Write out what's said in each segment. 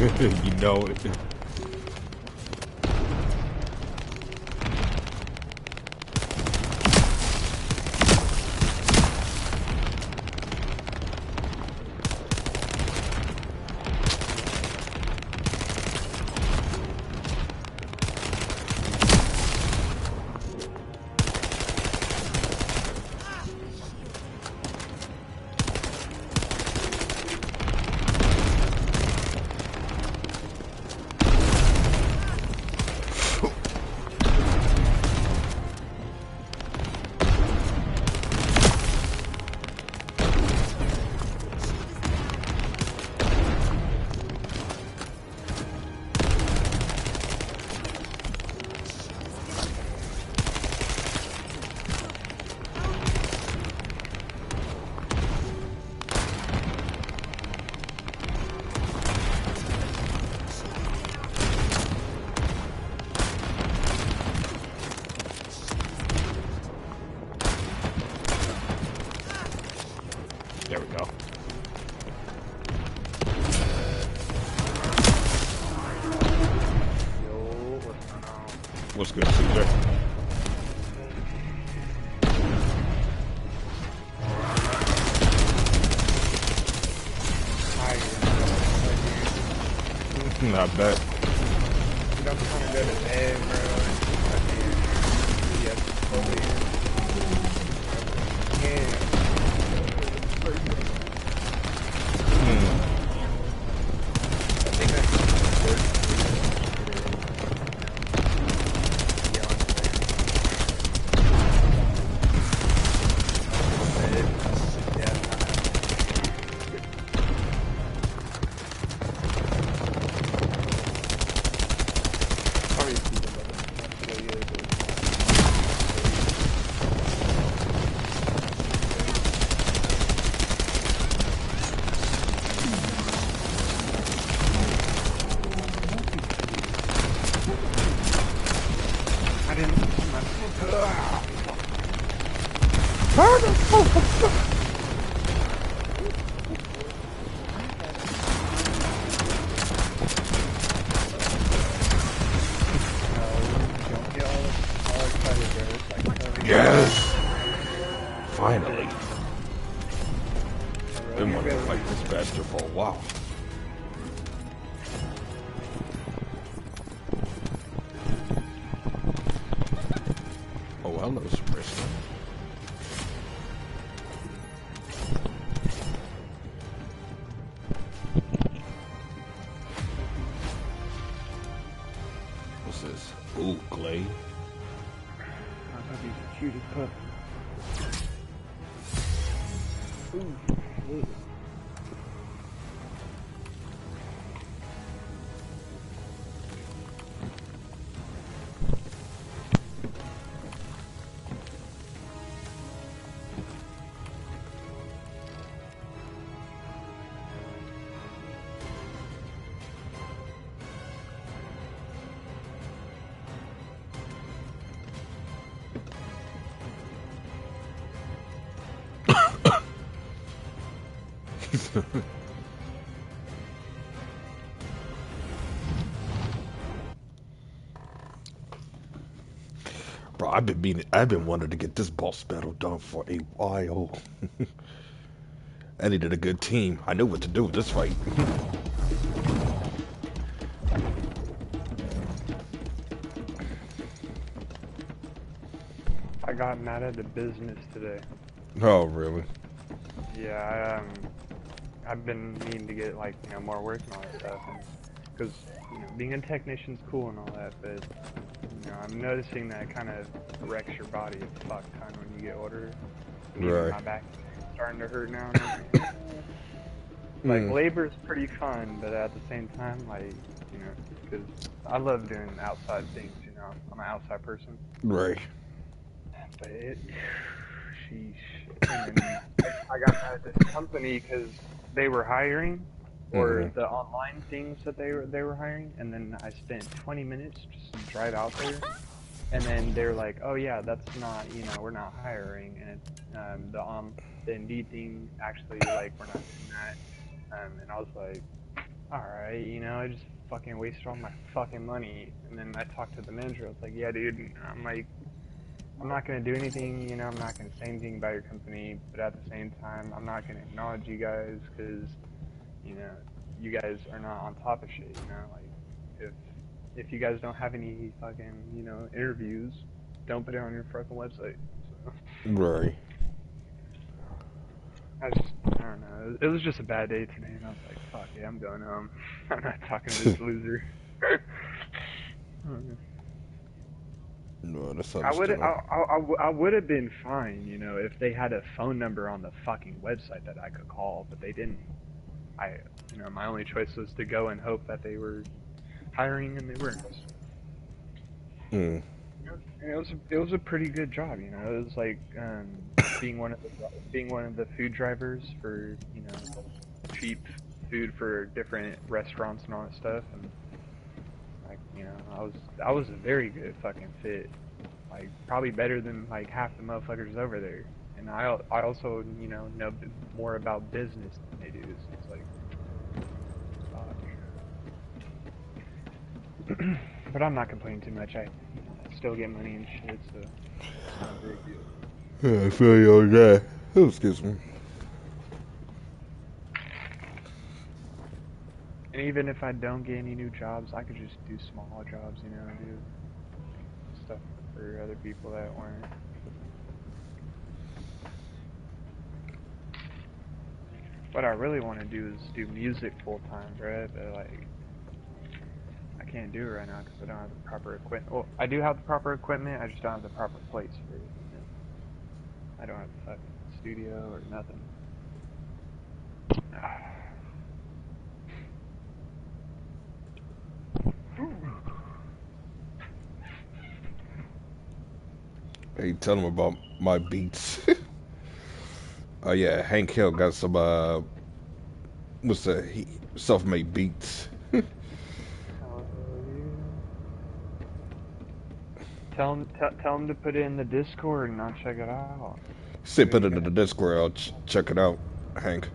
You know it. There we go. What's good, Caesar? I bet. I'm trying to go to bed, bro. Yes! Finally. Been wanting to fight this bastard for a while. Oh, hello, Sprista. What's this? Ooh, clay. He's the cutest pup. Ooh, ooh. Bro, I've been wanting to get this boss battle done for a while. I needed a good team. I knew what to do with this fight. I got mad at the business today. Oh, really? Yeah, I've been needing to get like more work and all that stuff, because being a technician's cool and all that, but I'm noticing that it kind of wrecks your body a fuck ton when you get older. And even my back is starting to hurt now. And everything. Like labor's pretty fun, but at the same time, like because I love doing outside things. I'm an outside person. Right. But sheesh. And then I got mad at this company because they were hiring, or the online things that they were hiring, and then I spent 20 minutes just to drive out there, and then they're like, "Oh yeah, that's not, we're not hiring," and the Indeed thing actually, like, we're not doing that, and I was like, alright, I just fucking wasted all my fucking money. And then I talked to the manager. I was like, yeah, dude. I'm like, I'm not gonna do anything. I'm not gonna say anything about your company. But at the same time, I'm not gonna acknowledge you guys because you know you guys are not on top of shit. Like if you guys don't have any fucking interviews, don't put it on your fucking website. So Right. I don't know. It was just a bad day today, and I was like, fuck yeah, I'm going home. I'm not talking to this loser. No, that's I would understandable. I would have been fine, if they had a phone number on the fucking website that I could call, but they didn't. I, my only choice was to go and hope that they were hiring, and they weren't. Mm. And it was a pretty good job. It was like being one of the food drivers for cheap food for different restaurants and all that stuff, and like I was a very good fucking fit, like probably better than like half the motherfuckers over there. And I also know more about business than they do. So it's like, fuck. But I'm not complaining too much. I still get money and shit, so it's not a big deal. Yeah, I feel you on that. Oh, excuse me. And even if I don't get any new jobs, I could just do small jobs, do stuff for other people that weren't. What I really want to do is do music full time, bruh. But like, I can't do it right now because I don't have the proper equipment. Well, I do have the proper equipment. I just don't have the proper place for it. I don't have a fucking studio or nothing. Hey, tell them about my beats. Oh yeah, Hank Hill got some what's that? Self-made beats. Hell yeah. Tell him to put it in the Discord and I'll check it out. Say See what put he it in got. the Discord. I'll check it out, Hank.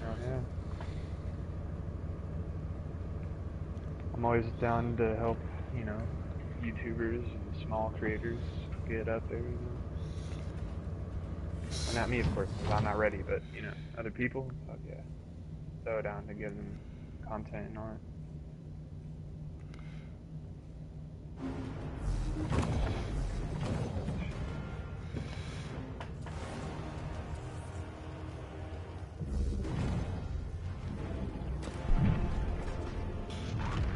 Oh yeah. I'm always down to help, YouTubers and small creators get up there. Well, not me, of course, because I'm not ready, but, other people, fuck yeah. So down to give them content and all that.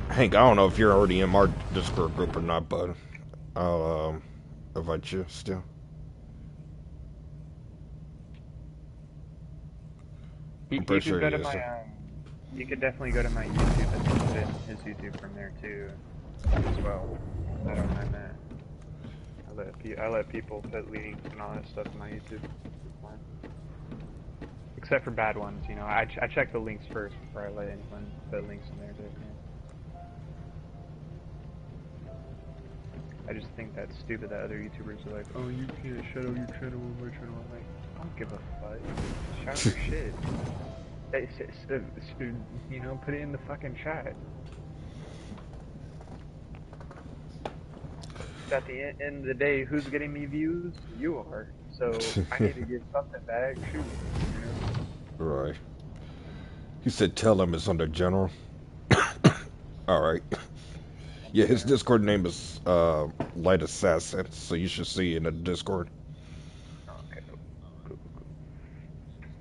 Hank, I don't know if you're already in our Discord group or not, but I'll invite you still. I'm You pretty could sure go he to is. my, you could definitely go to my YouTube and put in his YouTube from there too, as well. I don't mind that. I let people put links and all that stuff in my YouTube. It's fine. Except for bad ones, I check the links first before I let anyone put links in there. But yeah, I just think that's stupid that other YouTubers are like, oh, you can't shadow your channel on my channel. I'm like, I don't give a fuck. Shout your shit. Put it in the fucking chat. At the end of the day, who's getting me views? You are. So I need to give something back. Shoot. Right. He said tell him it's under general. Alright. Yeah, his General. Discord name is Light Assassin, so you should see it in the Discord. Okay. Cool.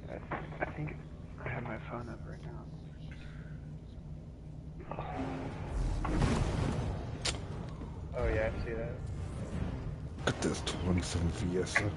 Yeah, I think I have my phone up right now. Oh yeah, I see that. Look at this 27 Fiesta.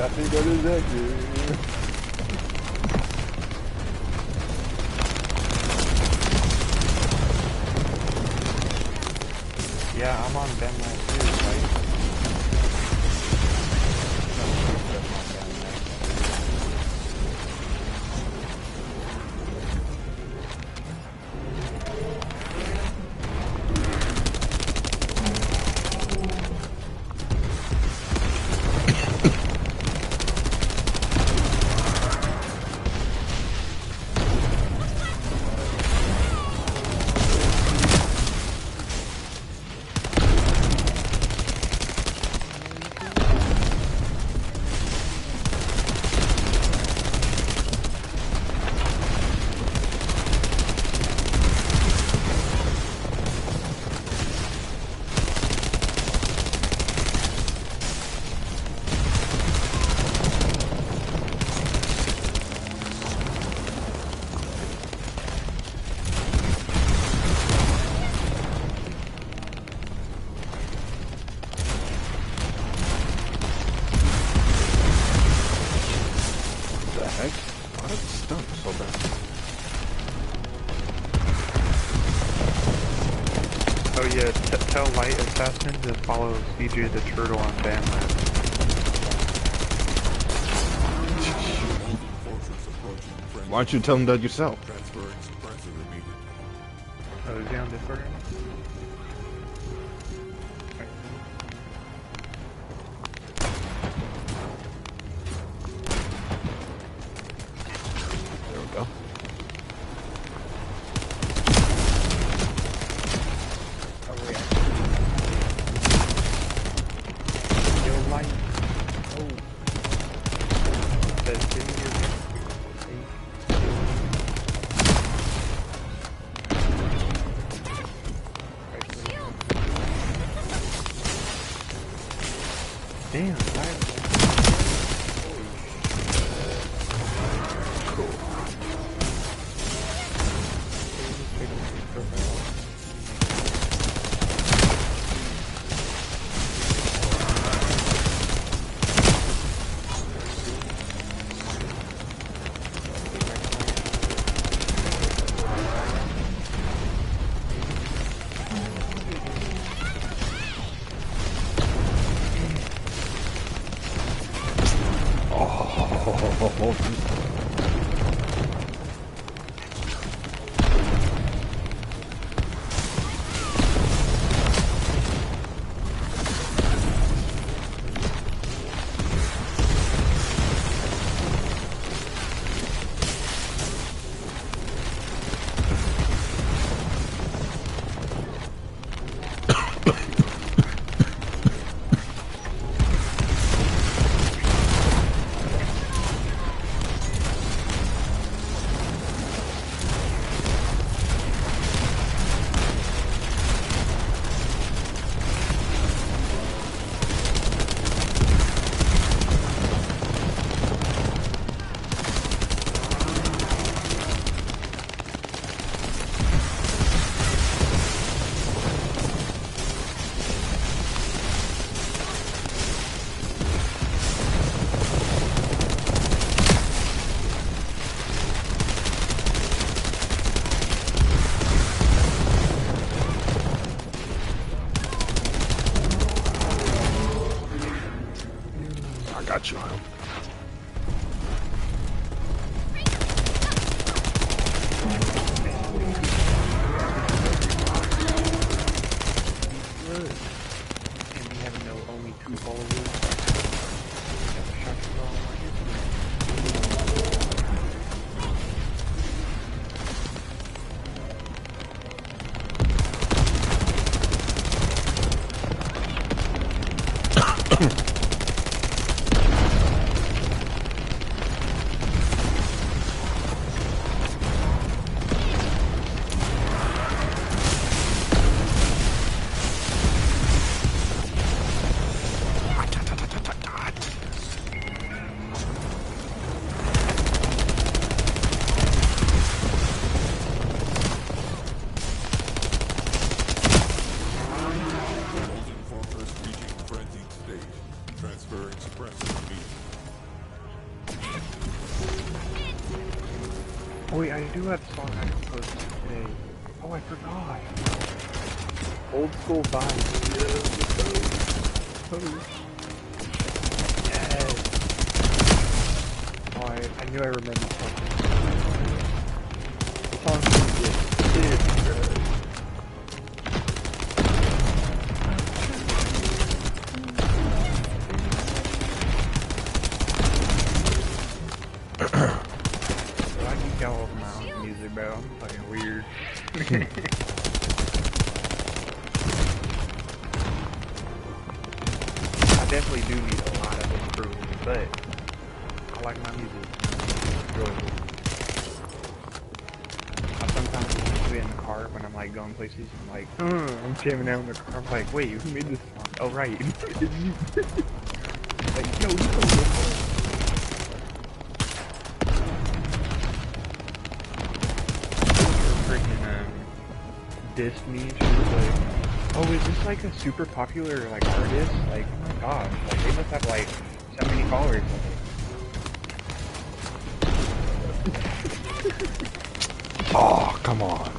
I think that is accurate. Yeah, I'm on Ben last too, right? I'm on Ben last. The heck? Why did it stun so bad? Oh yeah, tell Light Assassin to follow CJ the Turtle on Bandland. Why don't you tell him that yourself? Oh, is he on Discord? There we go. Oh yeah. Yo, Light. Oh. Says, give me your... Damn, Cool. Oh, I got you. and we have no only two followers. wait, I do have a song I composed today. Oh, I forgot. Old school vibes. Yes. Oh, I knew I remembered something. The song's gonna get sick, bro. I geek out over my own music, bro. I'm fucking weird. I definitely do need a lot of improvement, but I like my music. It's enjoyable. I sometimes listen to it in the car when I'm like going places. I'm like, I'm jamming out in the car. I'm like, wait, who made this song? Oh, right. It's you. Like, yo, you so good. Freaking dissed me. She was like, "Oh, is this like a super popular like artist? Like, oh my gosh, like they must have like so many followers." Oh, come on.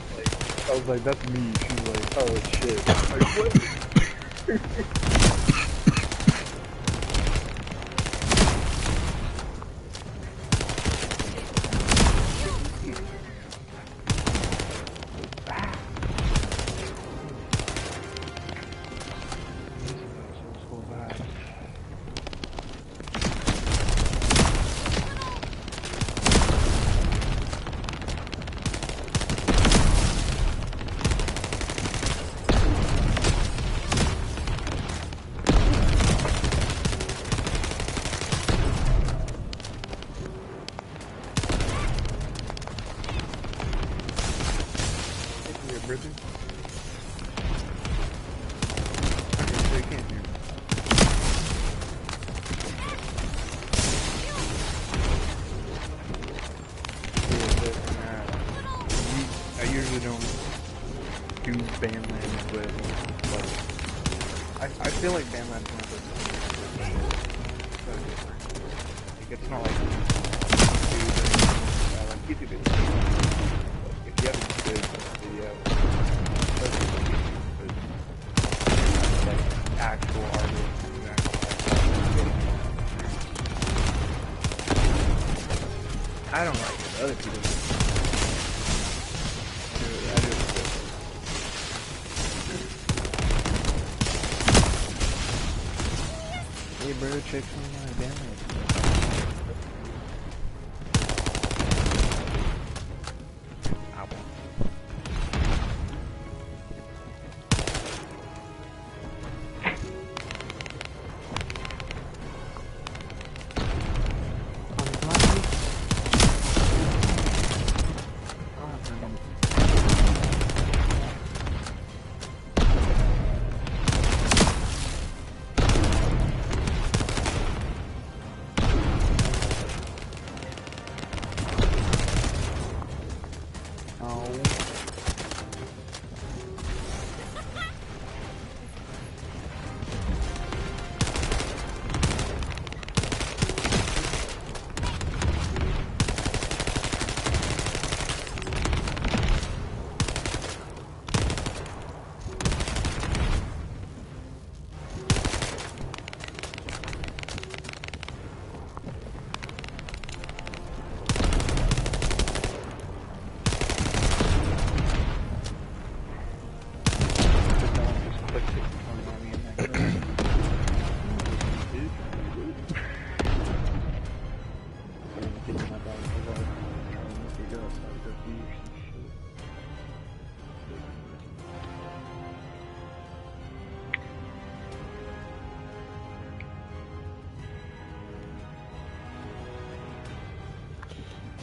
I was like, "That's me." She was like, "Oh shit." Like what? Bridget? Okay, so you can't hear me. I usually don't do Bandland with, like, I feel like Bandland's one of those so different. Like, it's not like YouTube videos. Like, if you have a good video, like actual artists and actual I don't like it. Other people do. I do it. Hey bro, check some of my Bandland.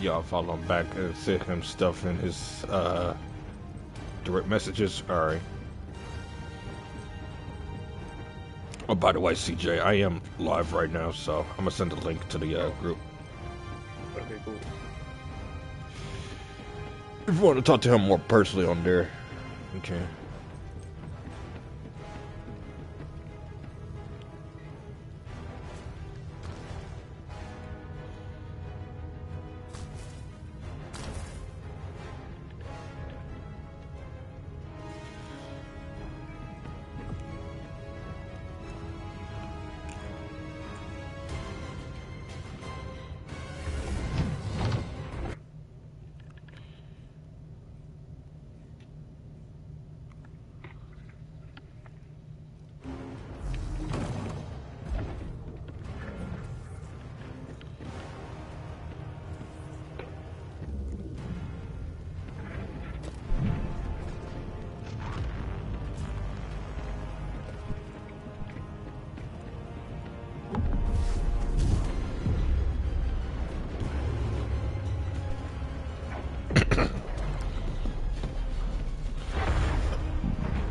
Y'all follow him back and send him stuff in his direct messages. Alright. Oh, by the way, CJ, I am live right now, so I'm gonna send a link to the group. Okay, cool. If you want to talk to him more personally on there, you can.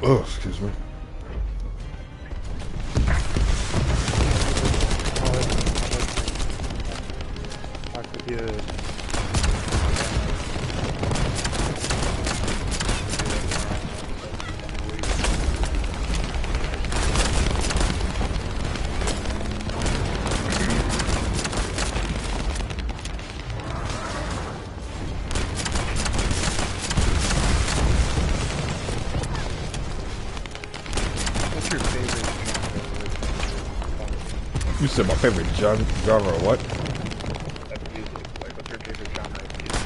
Oh, excuse me. Talk with you. What's your favorite genre? You said my favorite genre or what? Of music? Like, what's your favorite genre of music?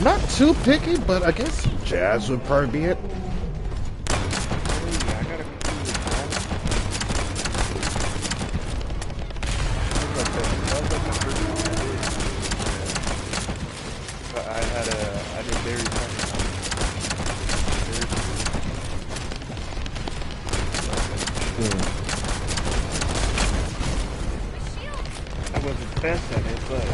Not too picky, but I guess jazz would probably be it. Yeah, I got a few with that was like the first one I did. But I did very funny I wasn't best at it, but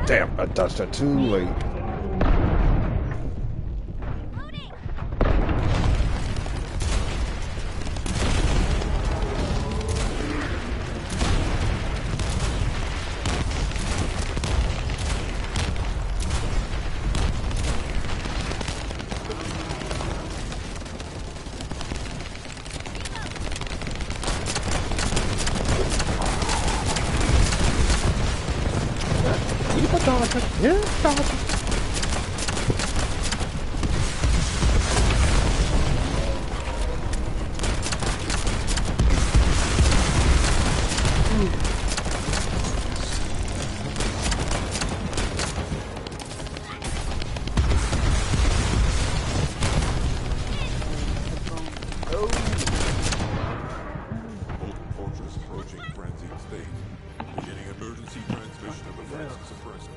Damn, I dodged that too late. Yeah, dodge. Fortress approaching frenzied state. Beginning emergency transmission of defense suppressor.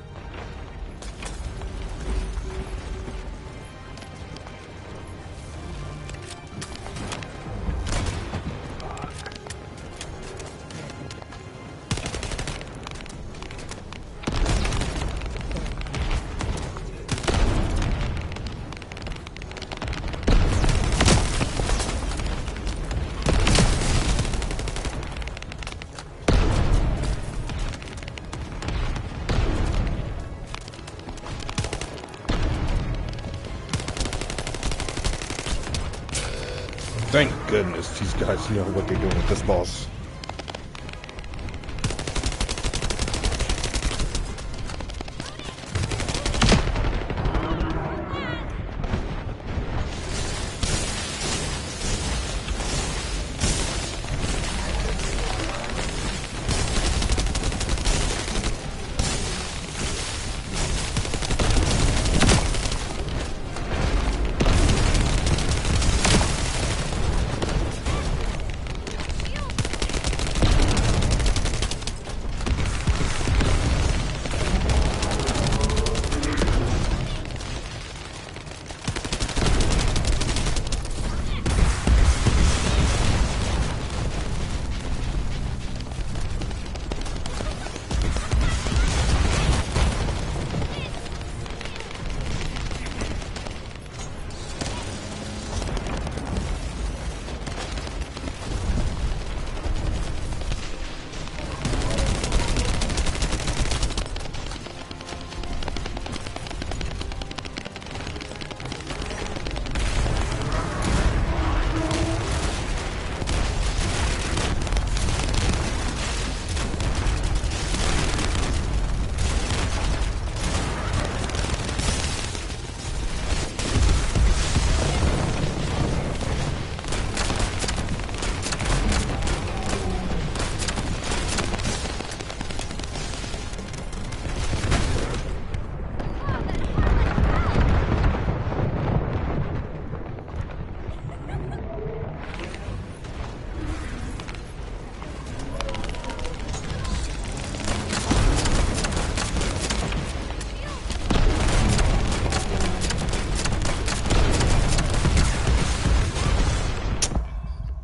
Thank goodness these guys know what they're doing with this boss.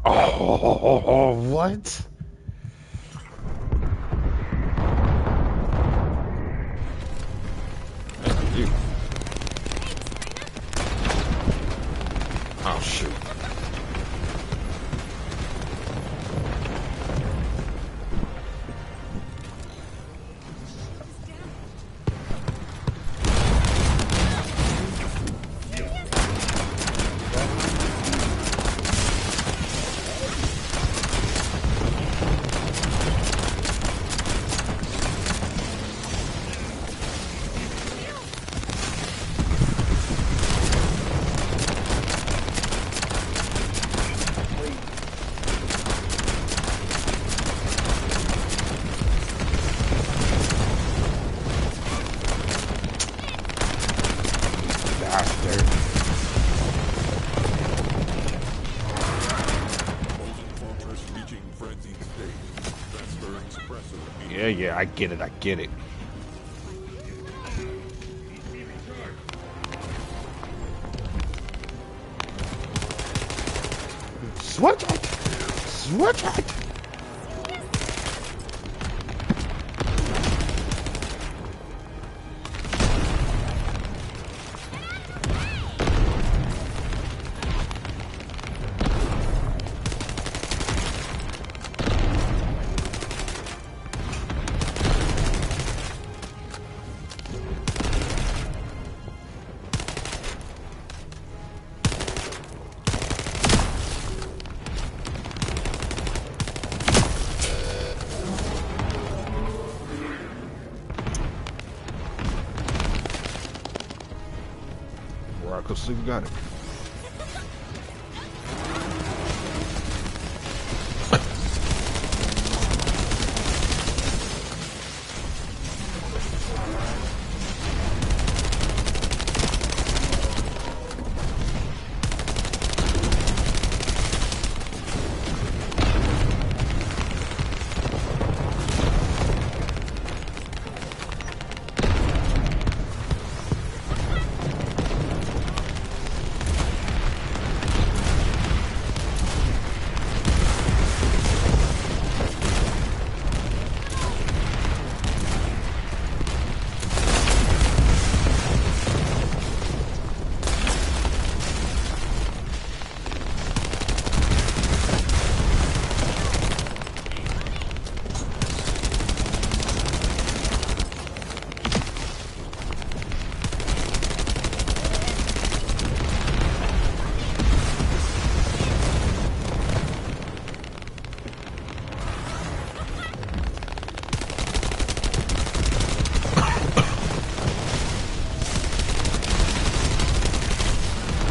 Oh, what? You. Oh, shoot. Bastard. Opposing fortress reaching frenzied state. Transferring suppressor. Yeah, I get it, I get it. Switch it! Switch it! Rockles, you got it.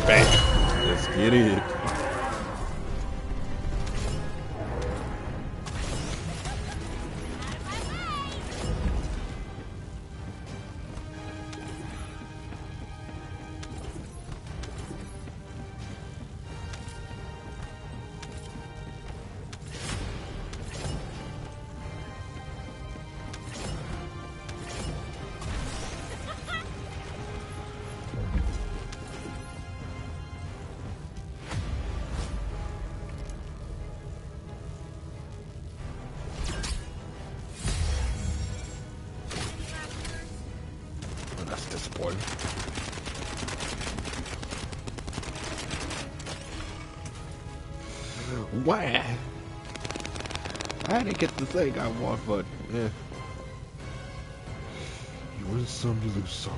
Bam. Let's get it. That's disappointing. Why? I didn't get the thing I want, but yeah. You win some, you lose some.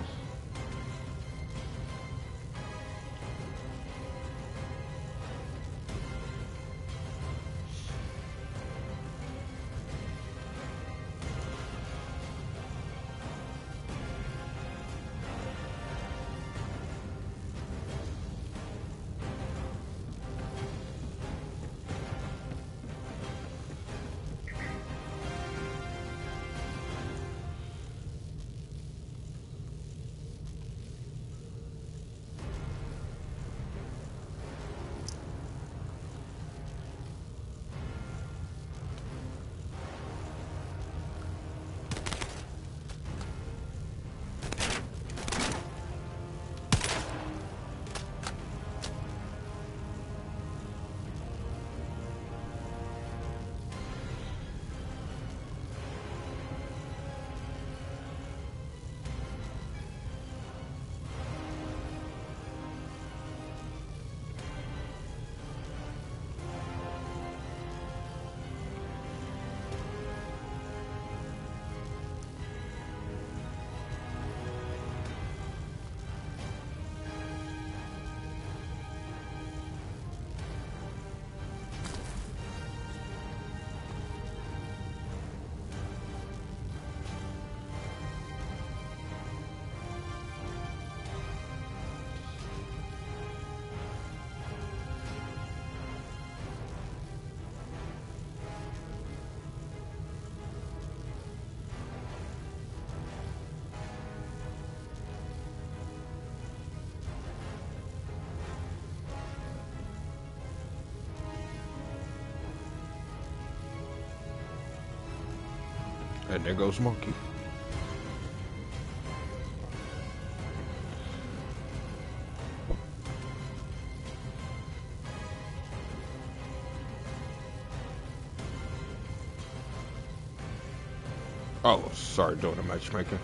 And there goes Monkey. Oh, sorry, doing the matchmaking.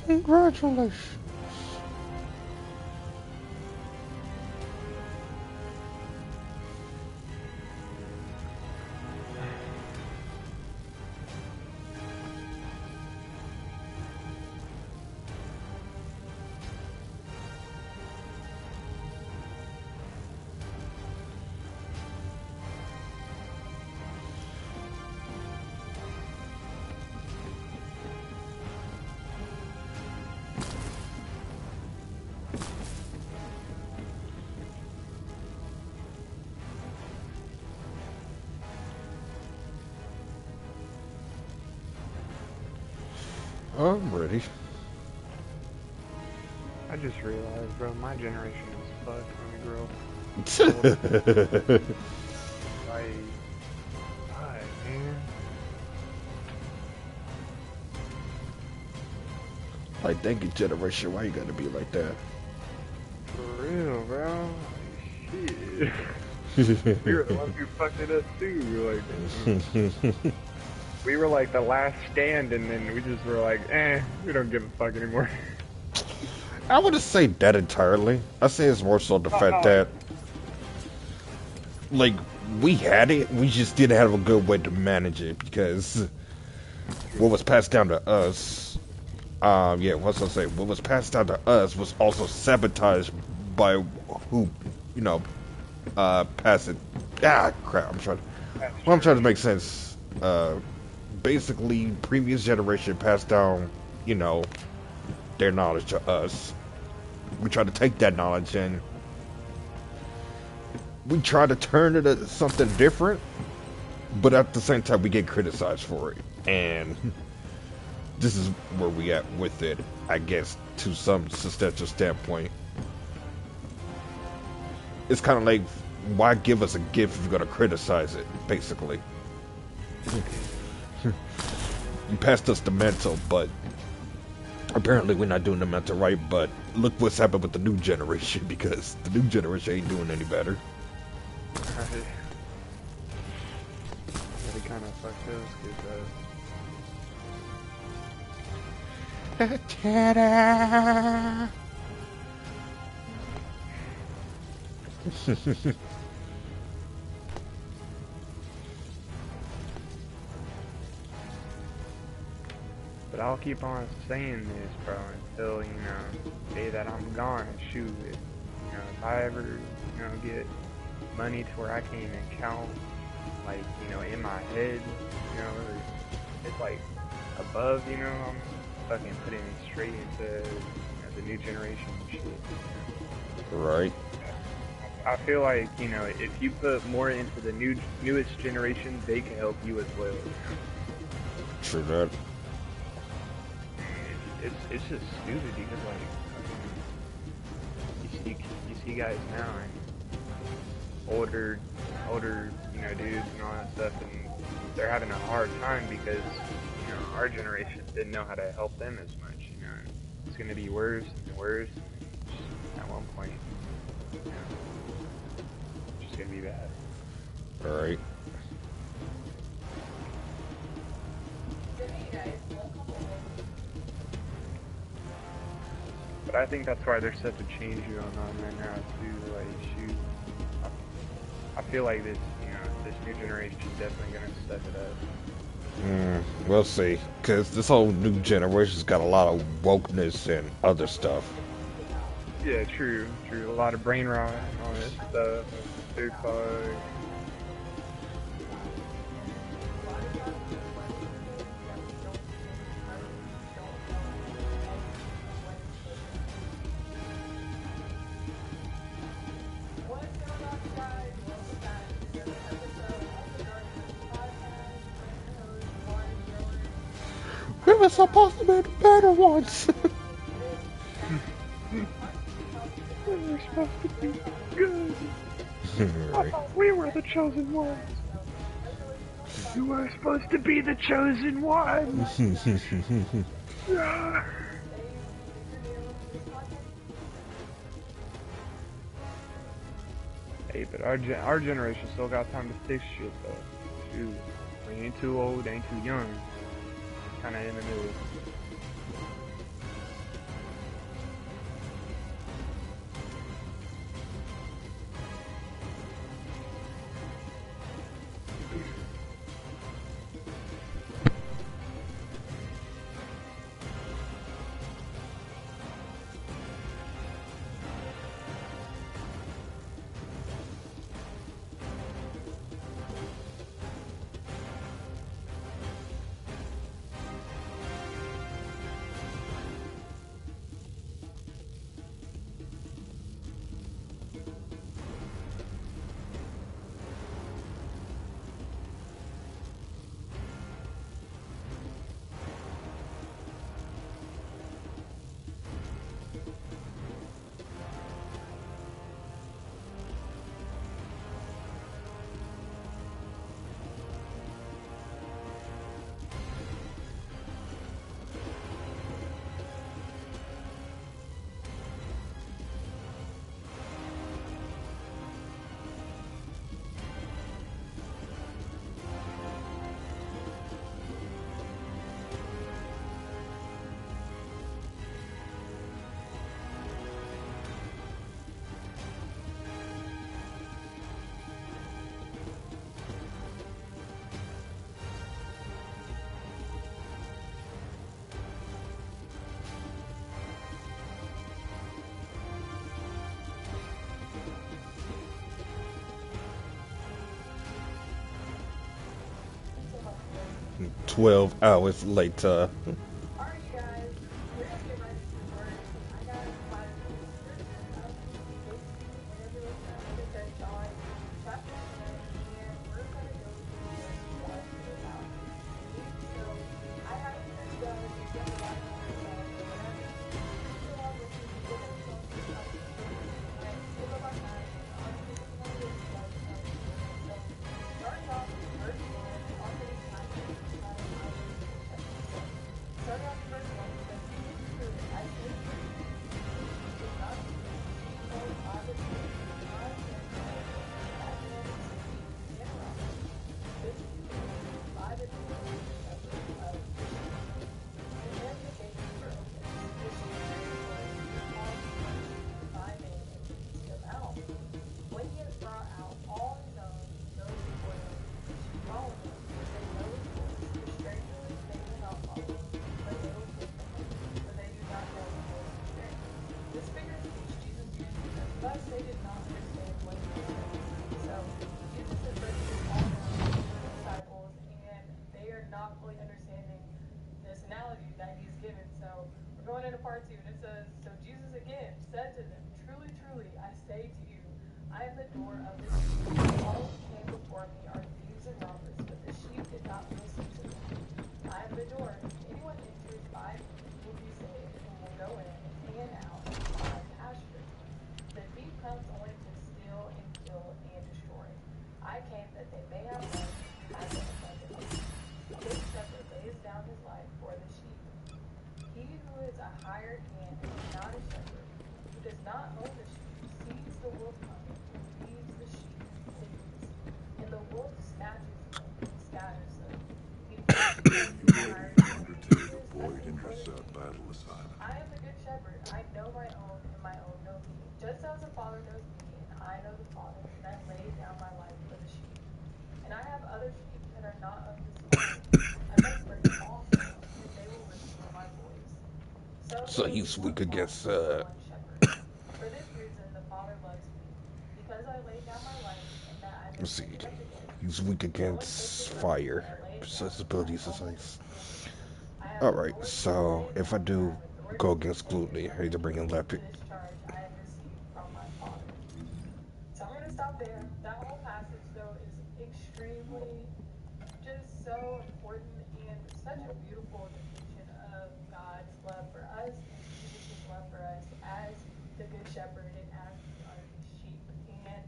Congratulations. I'm ready. I just realized, bro, my generation is fucked when we grow up. Why, man? Like, thank you, generation. Why you gotta be like that? For real, bro. Like, shit. We were the ones who fucked it up too. Like, we were like the last stand, and then we just were like, we don't give a fuck anymore. I wouldn't say that entirely. I say it's more so the fact that, like, we had it, we just didn't have a good way to manage it, because what was passed down to us, what's I say? What was passed down to us was also sabotaged by who, you know, passed it. Ah, crap! I'm trying to make sense. Basically, previous generation passed down, you know, their knowledge to us. We try to take that knowledge and we try to turn it into something different, but at the same time we get criticized for it. And this is where we at with it, I guess, to some substantial standpoint. It's kind of like, why give us a gift if you're going to criticize it, basically. You passed us the mental, but apparently we're not doing the mental right. But look what's happened with the new generation, because the new generation ain't doing any better. Right. Yeah, they kind of fucked those kids up. Ta-da! But I'll keep on saying this, bro, until, you know, the day that I'm gone. Shoot, if I ever, get money to where I can't even count, like, in my head, it's like above, I'm fucking putting it straight into the new generation and shit. Right. I feel like, if you put more into the newest generation, they can help you as well. True that. It's just stupid because, like, you see guys now and older dudes and all that stuff, and they're having a hard time because our generation didn't know how to help them as much. It's gonna be worse and worse. At one point, it's just gonna be bad. All right. But I think that's why there's such a change going on right now too. Like, shoot, I feel like this, this new generation is definitely gonna step it up. We'll see. Because this whole new generation's got a lot of wokeness and other stuff. Yeah, true. A lot of brain rot and all this stuff. Tupac. We were supposed to be the better ones. We're supposed to be good. I thought we were the chosen ones. You were supposed to be the chosen one. Hey, but our generation still got time to fix shit though. Shoot, we ain't too old, ain't too young. Kind of in the middle. "12 hours later." Undertake the void intercept battle I am the good shepherd. I know my own, and my own know me. Just as the Father knows me, and I know the Father, and I lay down my life for the sheep. And I have other sheep that are not of this fold. I must bring them also, and they will listen to my voice. So So there will be he's one weak flock against and one shepherd. For this reason, the Father loves me, because I lay down my life, and that I may let's see. take it up again. He's weak No one takes against it from me, fire. but I lay it down. I Accessibility almost is fully. I have alright, authority to lay so it if I down, and I do have authority go to against take it gluten, I up need to bring again. in left. This charge I have received from my Father. So I'm going to stop there. That whole passage, though, is extremely just so important and such a beautiful depiction of God's love for us and Jesus' love for us as the Good Shepherd and as we are his sheep. And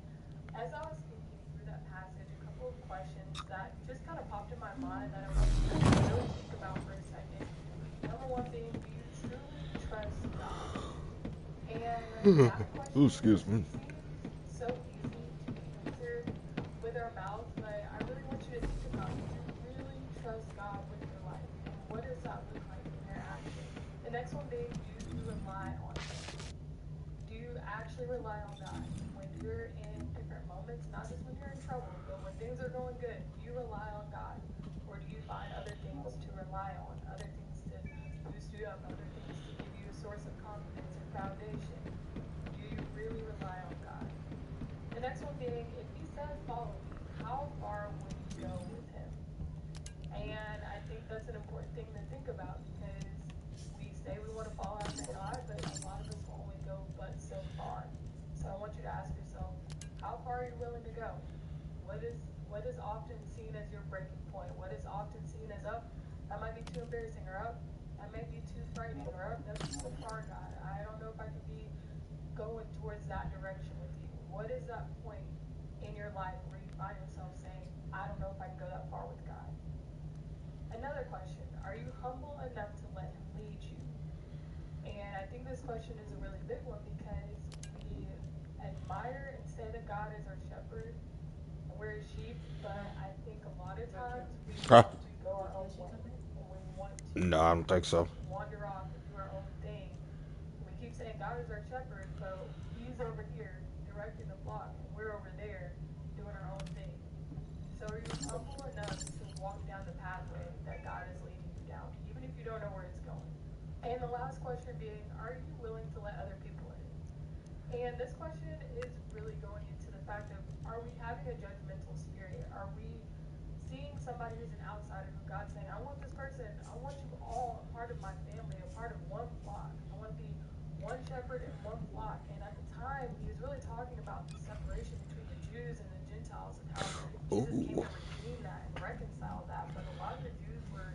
as I was thinking through that passage, a couple of questions that just kind of popped in my mind that I want you to really think about for a second. Number one being, do you truly trust God? And that Oh, question excuse me. seems so easy to answer with our mouths, but I really want you to think about, do you really trust God with your life? And what does that look like in your actions? The next one being, do you rely on Him? Do you actually rely on God when you're in different moments, not just when you're in trouble, but when things are going good? Do you rely on God? Or do you find other things to rely on, other things to boost you up, other things to give you a source of confidence or foundation? Do you really rely on God? The next one being, if He says, follow me, how far will you go with Him? And I think that's an important thing to think about because we say we want to follow after God, but a lot of us will only go but so far. So I want you to ask yourself, how far are you willing to go? What is often seen as your breaking point? What is often seen as up? That might be too embarrassing, or up that may be too frightening, or up that's too far, God. I don't know if I can be going towards that direction with you. What is that point in your life where you find yourself saying, I don't know if I can go that far with God? Another question, are you humble enough to let Him lead you? And I think this question is a really big one because we admire and say that God is our shepherd and we're his sheep, but I think a lot of times we Huh? want to go our own way and we want to No, I don't think so. wander off and do our own thing. We keep saying God is our shepherd, but He's over here directing the flock and we're over there doing our own thing. So are you humble enough to walk down the pathway that God is leading you down, even if you don't know where it's going? And the last question being, are you willing to let other people in? And this question is really going into the fact of, are we having a judgmental spirit? Are we seeing somebody who's an outsider who God's saying, I want this person, I want you all a part of my family, a part of one flock. I want to be one shepherd and one flock. And at the time, he was really talking about the separation between the Jews and the Gentiles and how Jesus came Ooh. to redeem that and reconcile that. But a lot of the Jews were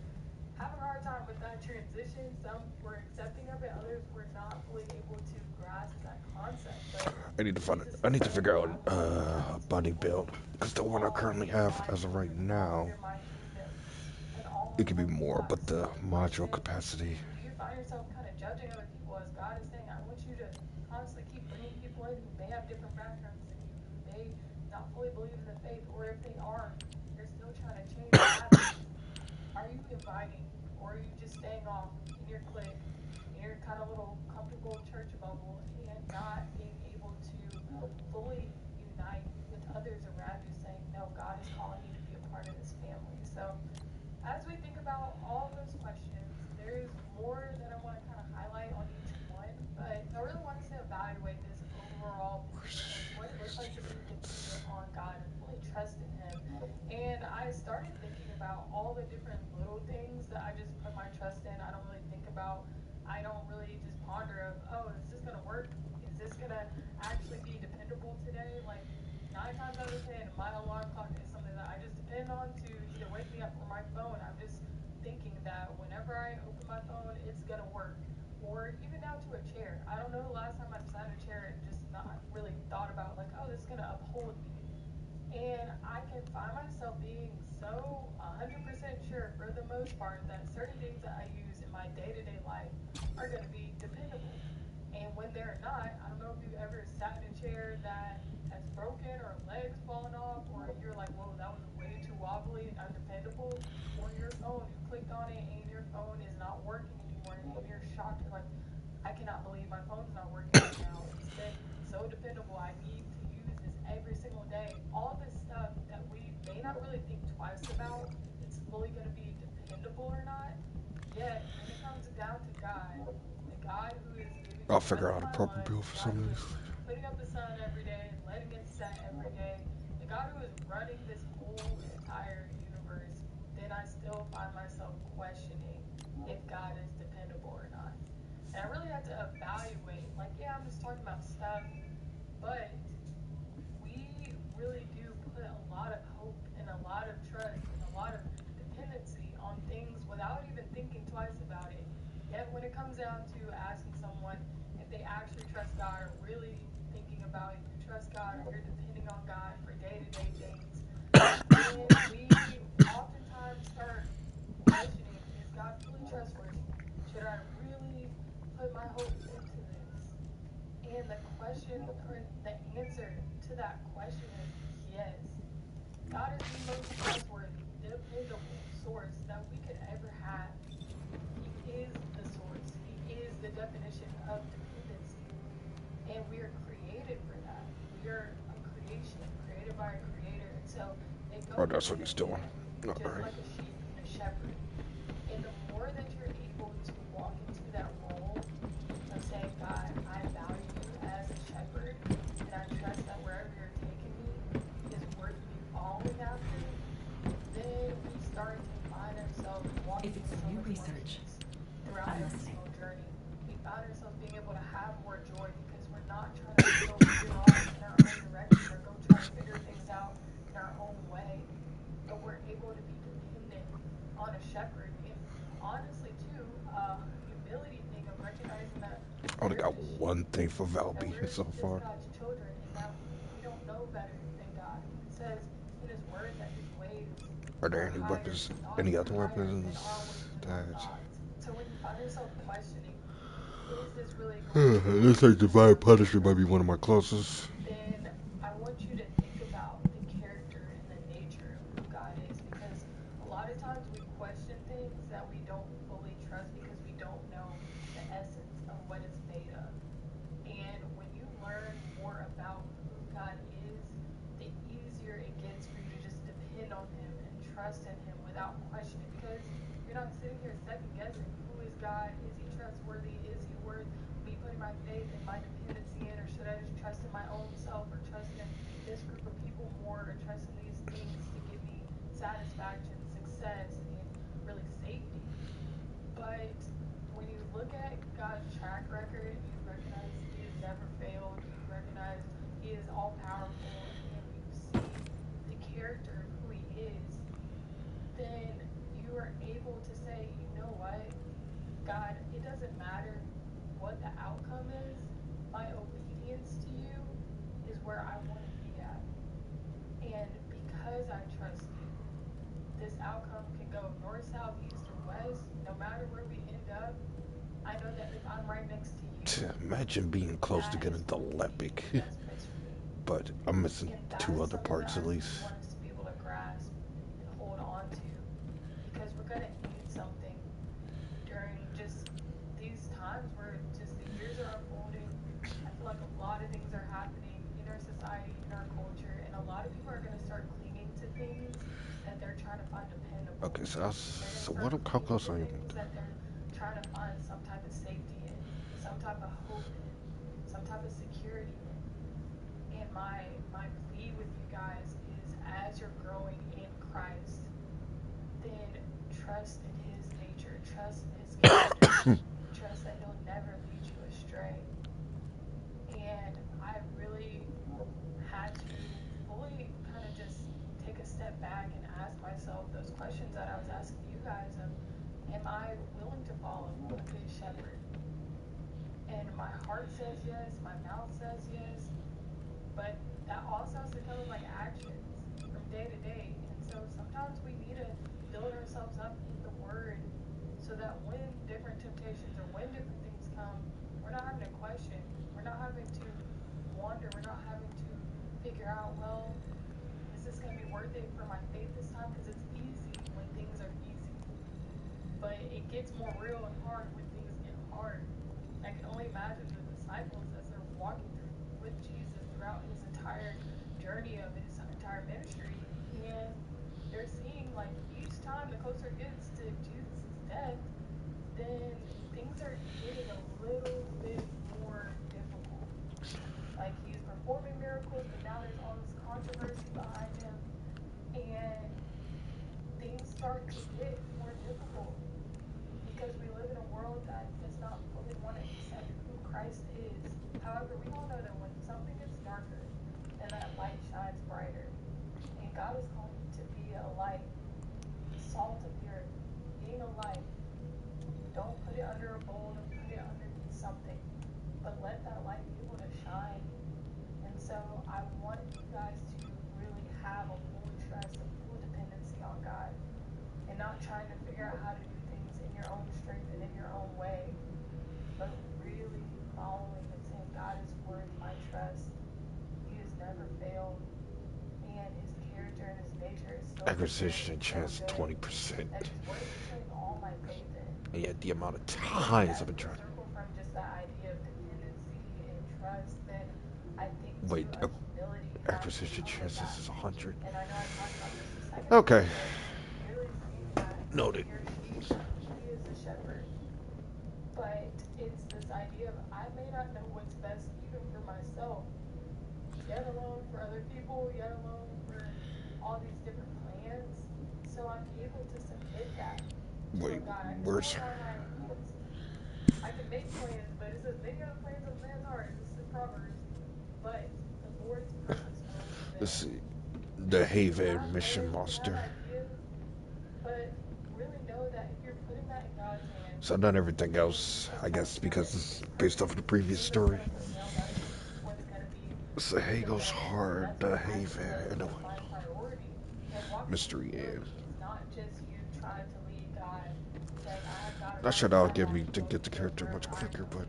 having a hard time with that transition. Some were accepting of it, others were not fully able to grasp that concept. But I need to find it. Jesus I is need to saying, figure out I want you a guys to body fully build because the be one I all currently have my as of right children, all now, under my kingdom, and all it in could be one more, flock. but So the the question module is, capacity. do you find yourself kind of judging other people as God is saying, I want you to constantly keep bringing people in who may have different backgrounds than you, who may not fully believe in the faith, or if they are, you're still trying to change habits. Are you inviting, or are you just staying off in your clique, in your kind of little comfortable church bubble, and not being able to fully unite with others around you, saying, no, God is calling you to be a part of this family? So as we think about all of those questions, there's more that I want to kind of highlight on each one, but I really want us to evaluate this overall picture of what it looks like to be dependent on God and fully trust in Him. And I started thinking about all the different little things that I just put my trust in. I don't really just ponder of, oh, is this going to work? Is this going to actually be dependable today? Like, 9 times out of 10, my alarm clock is something that I just depend on to either wake me up or my phone. I'm just thinking that whenever I open my phone, it's gonna work. Or even down to a chair. I don't know the last time I've sat in a chair and just not really thought about like, oh, this is gonna uphold me. And I can find myself being so 100% sure for the most part that certain things that I use in my day to day life are going to be dependable. And when they're not, I don't know if you've ever sat in a chair that has broken or legs fallen off, or you're like, whoa, that was way too wobbly and undependable. Or your phone, you clicked on it and your phone is not working anymore. and you're shocked. You're like, I cannot believe my phone's not working right now. It's been so dependable. I need to use this every single day. All this stuff that we may not really think twice about, it's fully going to be dependable or not. Yet, when it comes down to God, the God who is giving I'll the breath figure in out a my proper lungs, bill the for God some of who is these. putting up the sun every day and letting it set every day, the God who is running this whole entire universe, then I still find myself questioning if God is dependable or not. And I really had to evaluate, like, yeah, I'm just talking about stuff, but we really do put a lot of hope and a lot of trust and a lot of dependency on things without even thinking twice about it. Yet when it comes down to asking someone if they actually trust God or really thinking about if you trust God or you're depending on God for day-to-day things, then we oftentimes start questioning, is God fully trustworthy? Should I really put my hope into this? And the question, or the answer to that question is yes. God is the most trustworthy, dependable source that we could ever have. He is the source. He is the definition of dependency. And we are created for that. We are a creation created by a creator. And so it Oh, goes that's what hand he's in doing. hand, All just right. like a sheep and a shepherd. And the more that you're able to walk into that role of saying, God, I value you as a shepherd, and I trust that wherever you're taking me is worth me following after, then we start to find ourselves If walking it's with so new much more research, peace throughout I'm every listening. single journey. We found ourselves being able to have more joy because we're not trying to go veer off in our own direction or go try to figure things out in our own way, but we're able to be dependent on a shepherd. And honestly, too, humility thing of recognizing that I only we're got just sheep, one thing for that Valby we're so just far. God's children, and that we don't know better than God. It says in His Word that His ways Are there are any higher, weapons? His thoughts Any are other higher than weapons our ways and our that? thoughts. So when you find yourself questioning, is this really going to work? Looks like Is this Divine going to Punisher might be work? one of my closest. Then I want you to think about the character and the nature of who God is, because a lot of times we question things that we don't fully trust because we don't know the essence of what it's made of. And when you learn more about who God is, the easier it gets for you to just depend on Him and trust in Him without questioning. Because you're not sitting here second guessing, who is God? Is He trustworthy? Is He worth me putting my faith and my dependency in? Or should I just trust in my own self, or trust in this group of people more, or trust in these things to give me satisfaction, success, and really safety? But when you look at God's track record and you recognize He has never failed, you recognize He is all powerful, and you see the character of who He is, then you are able to say, you know what, God, it doesn't matter what the outcome is, my obedience to you is where I want to be at. And because I trust you, this outcome can go north, south, east, or west, no matter where we end up. I know that if I'm right next to you, Imagine being close to that is getting the going to be Lepic, the best place for me. but I'm missing And that two is other something that parts I at really least. want us to be able to grasp and hold on to, because we're going to need something during just these times where just the years are unfolding. I feel like a lot of things are happening in our society, in our culture, and a lot of people are going to start clinging to things that they're trying to find dependable. Okay, They're going so to start how clinging close to are you? things that they're trying to find some type of safety in, some type of hope in, some type of security in. And my plea with you guys is, as you're growing in Christ, then trust in His nature, trust in His character, and trust that He'll never lead you astray. And I really had to fully kind of just take a step back and ask myself those questions that I was asking you guys of, am I willing to follow a good shepherd? And my heart says yes, my mouth says yes, but that also has to come with my actions from day to day. And so sometimes we need to build ourselves up in the Word so that when different temptations or when different things come, we're not having to question, we're not having to wonder, we're not having to figure out, well, is this going to be worth it for my faith this time? Because it's easy when things are easy, but it gets more real and hard when things get disciples as they're walking through with Jesus throughout his entire journey of his entire ministry, and they're seeing like each time the closer it gets to Jesus' death, then things are getting a little bit more difficult. Like he's performing miracles, but now there's all this controversy behind him, and things start to get more difficult because we live in a world that does not fully want to accept who Christ is. However, we all know that when something gets darker, then that light shines brighter. And God is calling you to be a light, the salt of the earth, being a light. Don't put it under a bowl, don't put it underneath something, but let that light be able to shine. And so I want you guys to really have a full trust, a full dependency on God, and not trying to figure out how to do things in your own strength and in your own way, but really following and saying, God is worth my trust. He has never failed, and his character and his nature is so Acquisition good, chance so good, 20%. that he's worth putting all my faith in. And yet the amount of And times I've as been we trying. circle from just that idea of dependency and trust, then I think Wait, to a humility has to acquisition come with chances that. is 100. And I know I talked about this a second ago, Okay, but really seeing that noted. your sheep, he is the shepherd. But it's this idea of I may not know what's best even for myself, yet alone for other people, yet alone for all these different plans. So I'm able to submit that to a Wait, God. I where's know I can make plans, but it says many are the plans of man's heart. This is in Proverbs. But the Lord's purpose will let's prevail. see the And you can Haven have mission plans, you can have monster. ideas, but really know that if you're putting that in God's hands, So I've done everything then else, the I guess, outcome because it's is based off of perfect. the previous Things aren't story. going to prevail. That is what's going to be So hey the goes best. And hard, that's the what I Haven, set and the as my priority. And walking in mystery end. humility is not just you trying to lead God, saying, I have God That around should my all side, give I me can to go, get the you go character wherever much I quicker, go. but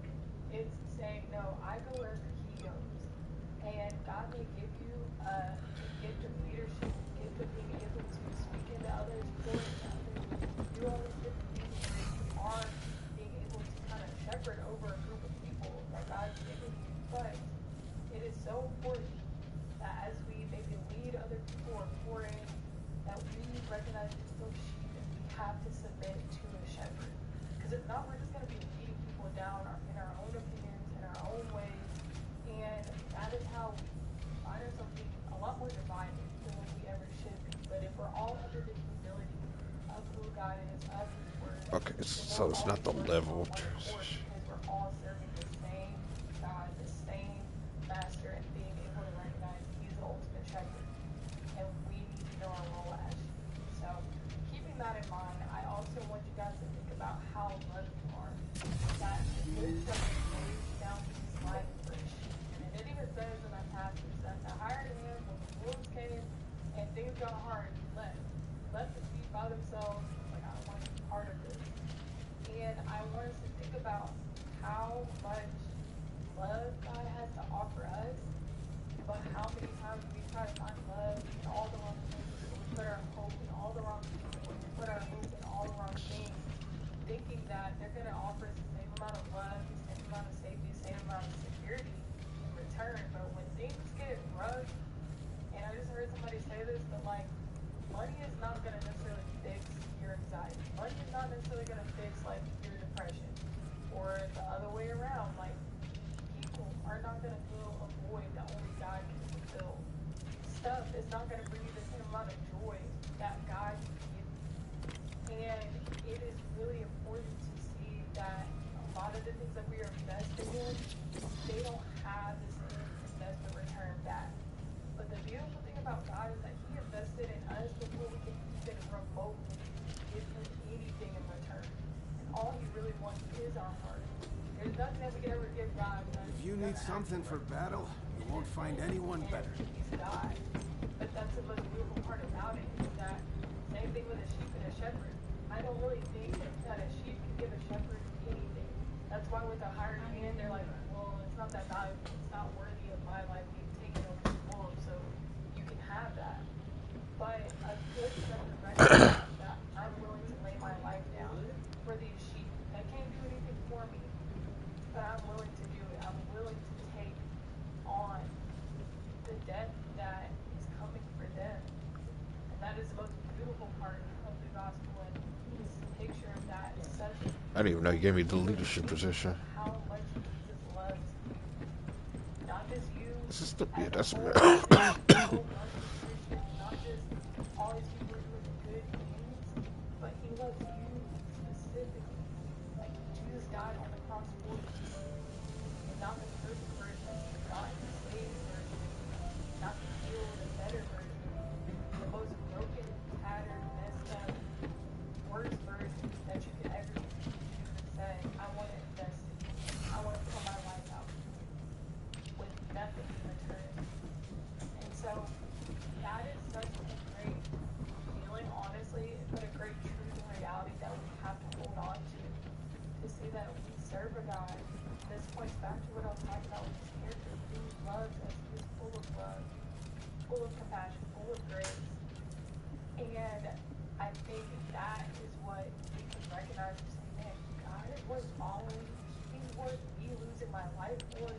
It's saying, no, I go wherever he goes. And God may give you the gift of leadership, the gift of being able to speak into others, pour into others, do all these different things where you are being able to kind of shepherd over a group of people that God's given you. But it is so important that as we maybe lead other people or pour in, that we recognize we're still sheep and we have to submit to a shepherd. Because if not, we're just going to be leading people down in our own opinions, in our own ways, and that is how we find ourselves being a lot more divided than what we ever should be. But if we're all under the humility of who God is, of his word, okay, then so we'll it's all not be the working on level. one accord because we're all serving the same God, the same master, and being able to recognize he's the ultimate shepherd. And we need to know our role as sheep. So keeping that in mind, I also want you guys to think about how loved you are. That the good shepherd lays down his life for his sheep. And it even says in that passage that the hired hand, when the wolves came and things got hard, he left. He left the sheep by themselves. He was like, I don't want to be part of this. And I want us to think about how much love God has to offer us, but how many times we try to find love in all the wrong places, or we put our hope in all the wrong people, or we put our hope in all the wrong things, thinking that they're going to offer us the same amount of love, the same amount of safety, the same amount of security in return. But when things get rough, and I just heard somebody say this, but like, money is not going to necessarily fix your anxiety. Money is not necessarily going to fix like your depression, or the other way around. Like, people are not going to fill a void that only God can fulfill. Stuff is not going to bring you the same amount of joy that God can give you. And it is really important to see that a lot of the things that we are investing in, they don't have the same investment return back. But the beautiful thing about God is that he invested in us before we can even remotely give him anything in return. And all he really wants is our heart. There's nothing that we can ever give God that If you he's need gonna something ask for battle, you won't find anyone better. He's God. But that's the most beautiful part about it, is that same thing with a sheep and a shepherd. I don't really think that a sheep can give a shepherd anything. That's why with a hired hand, they're like, well, it's not that valuable. It's not worthy of my life being taken over the wolves, so you can have that. But a good shepherd recognizes that I'm willing to lay my life down for these sheep. They can't do anything for me, but I'm willing to do it. I'm willing I didn't even know you gave me the because leadership seeing position. how much Jesus loves you, not just you This is the, yeah, as a that's whole, not just the me. whole bunch of Christians, not just all these people who are doing good things, but he loves you specifically. Like Jesus died on the cross for you, and not the perfect version of you, not the saved version of you, not the healed and better version of you, the most broken, tattered, messed up, worst version that you could ever be to Jesus and say, I want to invest in you. I want to pour my life out for you with nothing in return. And so that is such a great feeling, honestly, but a great truth and reality that we have to hold on to see that we serve a God. And this points back to what I was talking about with his character, who loves us. He is full of love, full of compassion, full of grace. And I think that is what we can recognize and say, man, God is worth following. He's worth me losing my life for.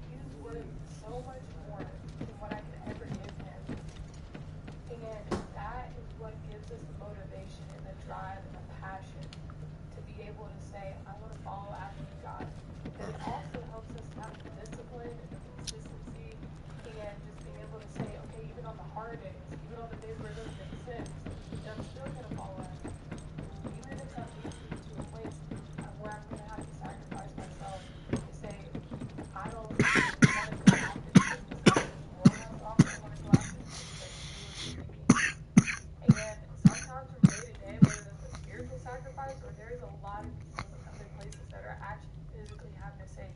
He's worth so much more than what I could ever give him. And that is what gives us the motivation and the drive and the passion to be able to say, I want to follow after you, God. But it also helps us to have the discipline and the consistency and just being able to say, okay, even on the hard days, even on the days where it doesn't make sense, that I'm still going to follow after you. Even if that leads me to a place where I'm going to have to sacrifice myself to say, I don't want to go after the things that this world has to offer. I want to go after the things that you are giving me. And sometimes from day to day, whether that's a spiritual sacrifice or there's a lot of people in other places that are actually physically having to say,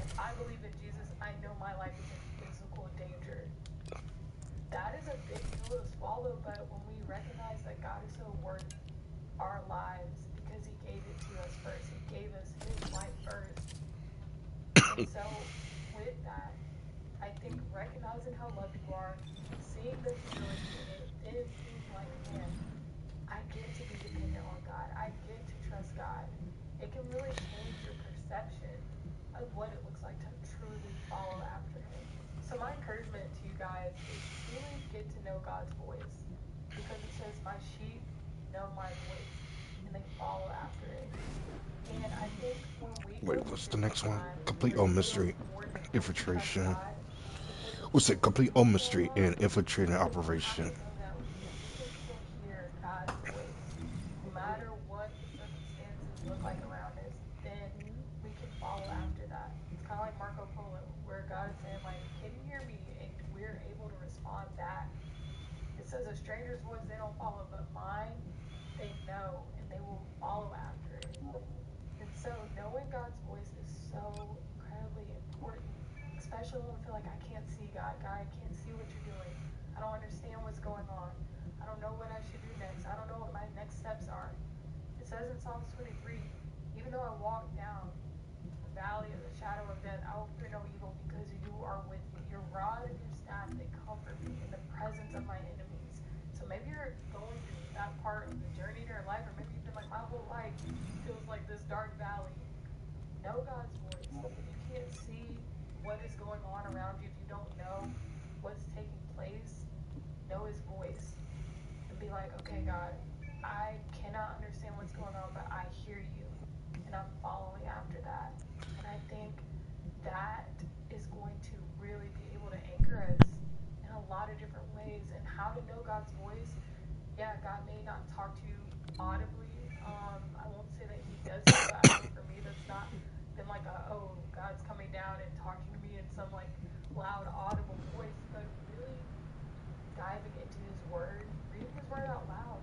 if I believe in Jesus, I know my life is in physical danger. That is a big pill to swallow, but when we recognize that God is so worth our lives because he gave it to us first, he gave us his life first. And so with that, I think recognizing how loved you are, seeing the humility in it, then being like, man, I get to be dependent on God. I get to trust God. It can really change your perception of what it looks like to truly follow after him. So my encouragement to you guys is truly get to know God's voice, because it says, my sheep know my voice and they follow after it. And I think when we go Wait, through what's the difficult next one? times Complete where all it feels mystery more difficult to trust infiltration. God because of What's it? Complete all what's going mystery on, and infiltrating we have operation. to know that we can still hear God's voice. No matter what the circumstances look like around us, then we can follow after that. It's kind of like Marco Polo, where God is saying, like, can you hear me? And we're able to respond back. It says a stranger's voice they don't follow, but mine, they know, and they will follow after it. And so knowing God's voice is so incredibly important, especially when we feel like I can't see God. God, I can't see what you're doing. I don't understand what's going on. I don't know what I should do next. I don't know what my next steps are. It says in Psalms 23, even though I walk down the valley of the shadow of death, I will fear no evil because you are with me. Your rod and your staff, they comfort me in the presence of my enemies. So maybe you're going through that part of the journey in your life, or maybe you've been like, my whole life feels like this dark valley. Know God's voice. If you can't see what is going on around you, if you don't know what's taking place, know his voice and be like, okay, God, I cannot understand what's going on, but I hear you and I'm following after that. And I think that is going to really be able to anchor us in a lot of different ways. And how to know God's voice, yeah, God may not talk to you audibly. I won't say that he doesn't, but I know for me that's not been like a, oh, God's coming down and talking to me in some like loud audible voice, but really diving into his word, reading his word out loud,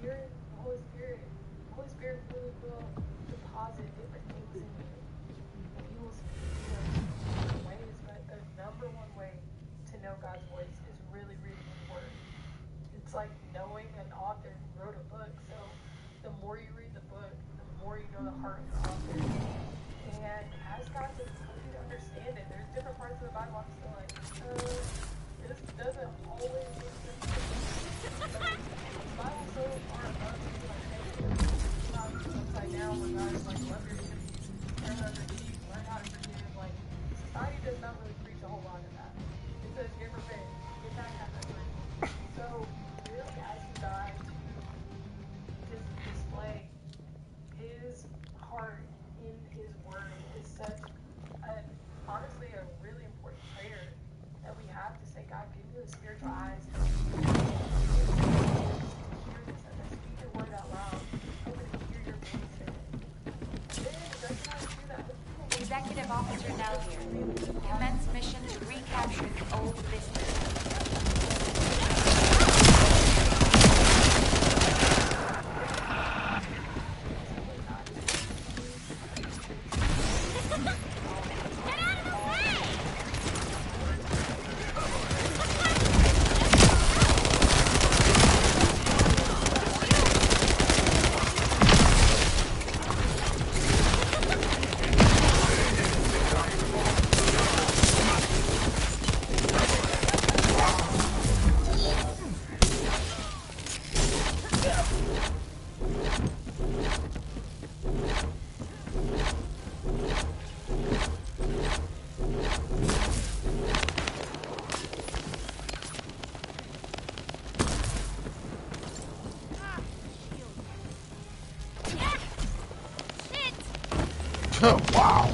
hearing the Holy Spirit. The Holy Spirit really will deposit different things in you, and he will speak to us in different ways. But the number one way to know God's voice is really reading his word. It's like knowing an author who wrote a book. So the more you read the book, the more you know the heart of the author. And ask God to help you to understand it. There's different parts of the Bible I'm still like, this doesn't always make sense to me. But the Bible's so far above me, like maybe the clouds is upside down where God is like, love your enemies, turn the other cheek, learn how to forgive. Like, society does not really preach a whole lot of that. It says get revenge, get that kind of anointing. So really asking God to just display his spiritual eyes. Hear this as I speak your word out loud. Open to hear your voice in it. Then recognize too that the people Executive Officer Nell here. Commence mission to recapture the old business. Wow.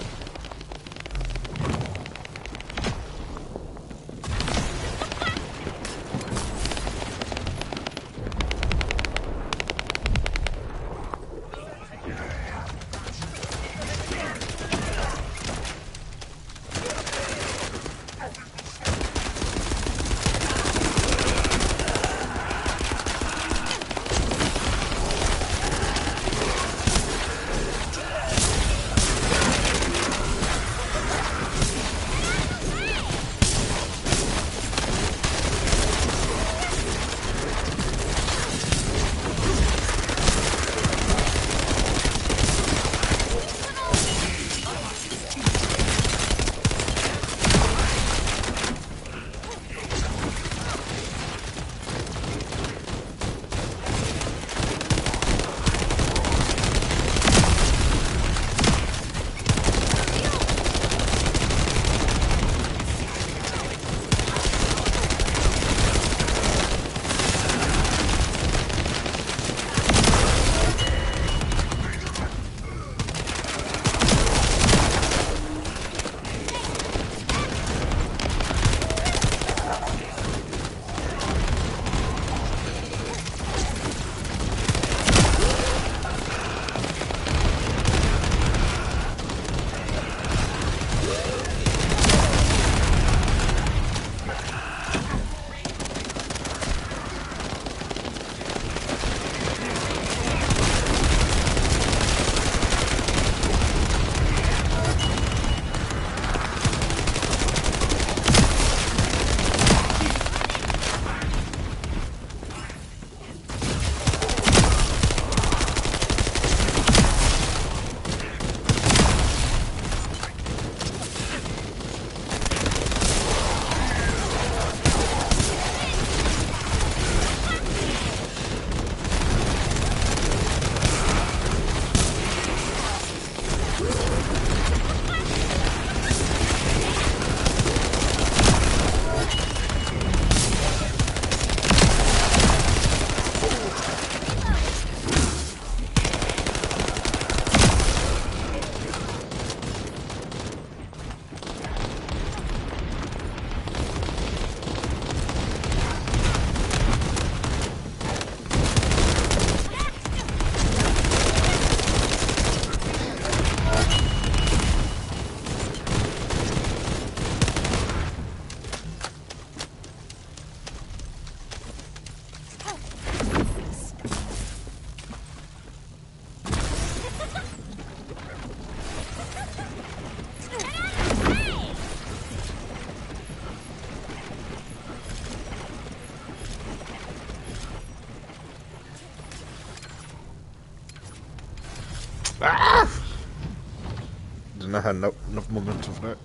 Ah! Didn't I have enough momentum for that?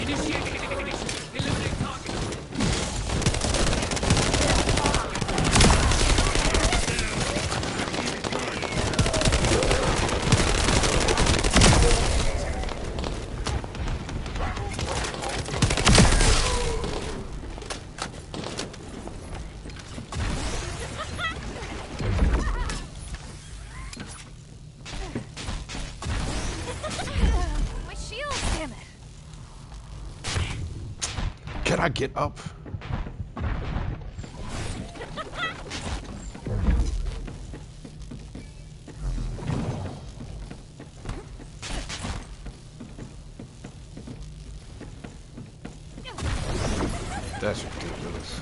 My shield, damn it. Can I get up? That's ridiculous.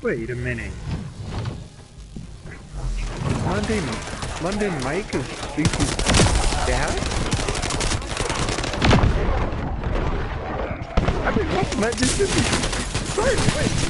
Wait a minute. London Mike is Lucy's dad? I mean, what? This is wait.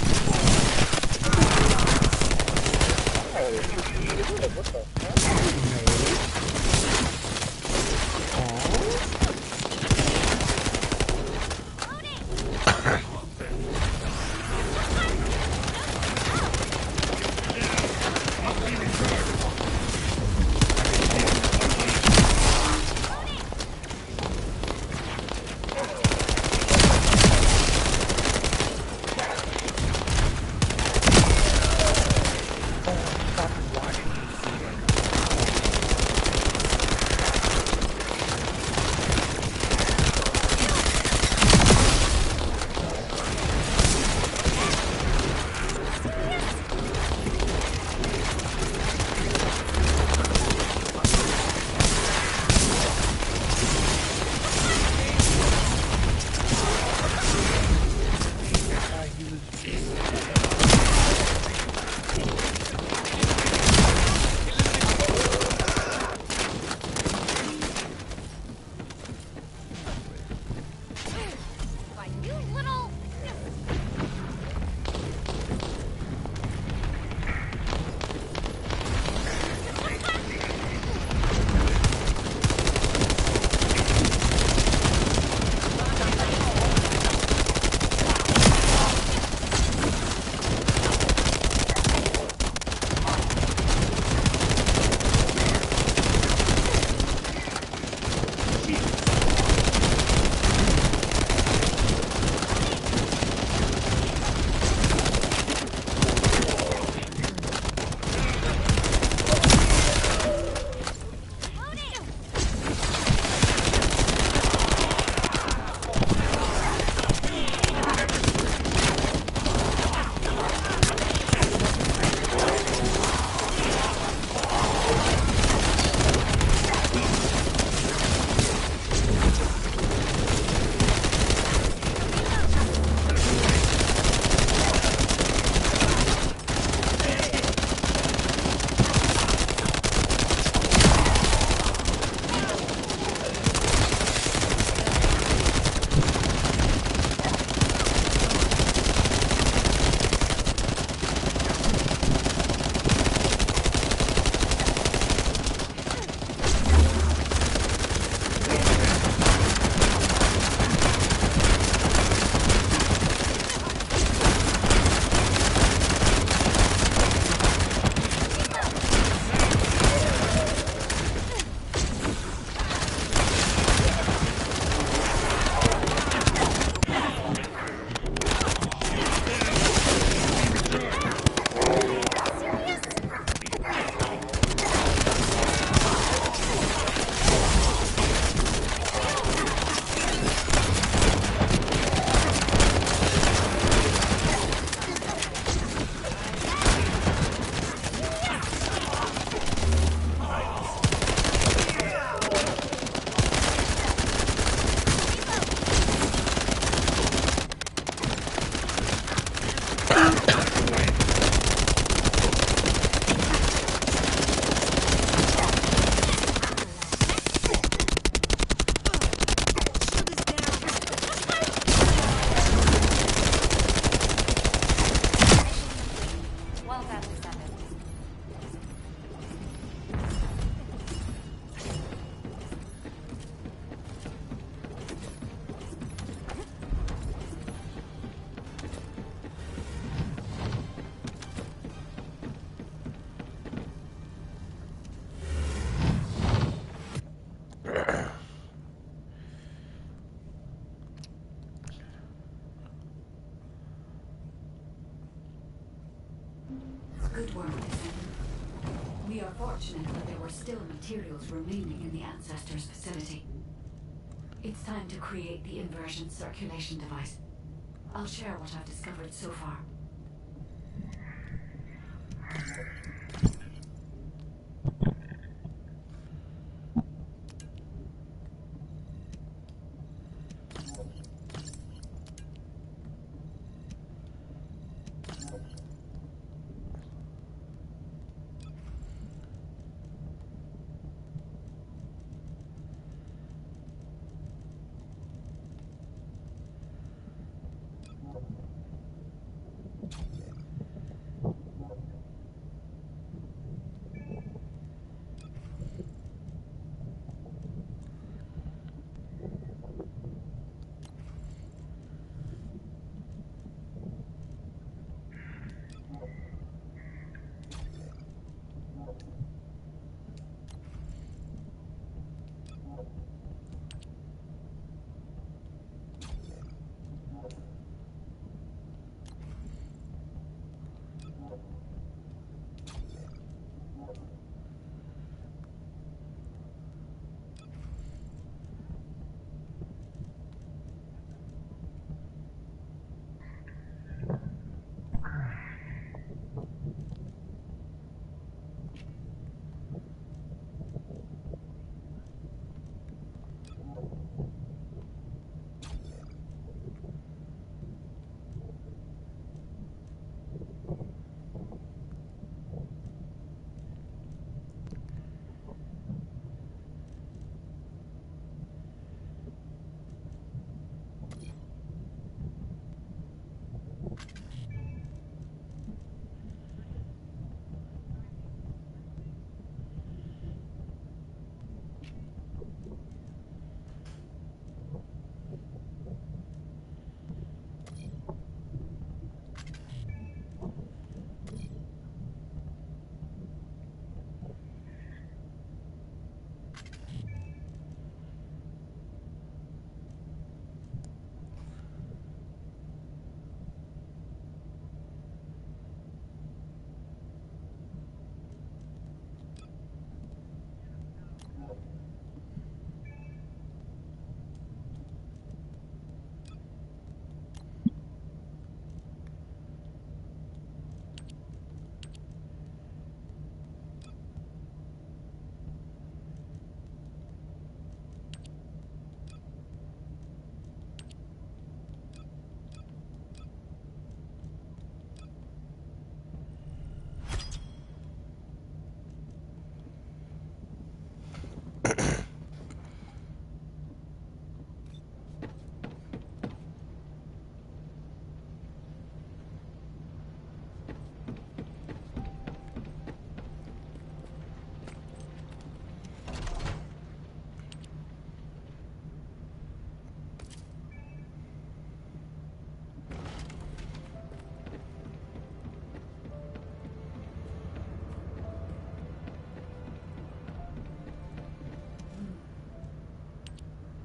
fortunate that there were still materials remaining in the Ancestors' facility. It's time to create the inversion circulation device. I'll share what I've discovered so far.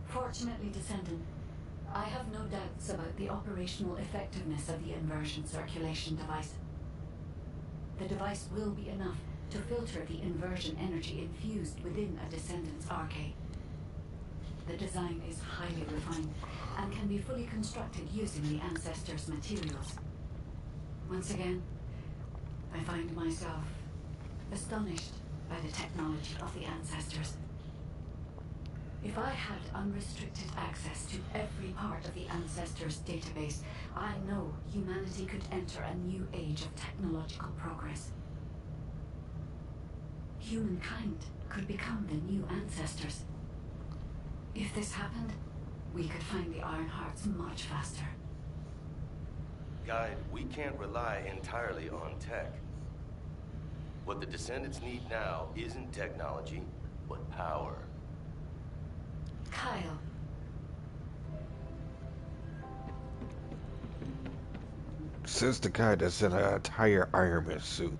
Fortunately, Descendant, I have no doubts about the operational effectiveness of the inversion circulation device. The device will be enough to filter the inversion energy infused within a Descendant's arcade. The design is highly refined and can be fully constructed using the Ancestors' materials. Once again, I find myself astonished by the technology of the Ancestors. If I had unrestricted access to every part of the Ancestors' database, I know humanity could enter a new age of technological progress. Humankind could become the new Ancestors. If this happened, we could find the Iron Hearts much faster. Guide, we can't rely entirely on tech. What the Descendants need now isn't technology, but power. Kyle. Says the guy that's in an entire Iron Man suit.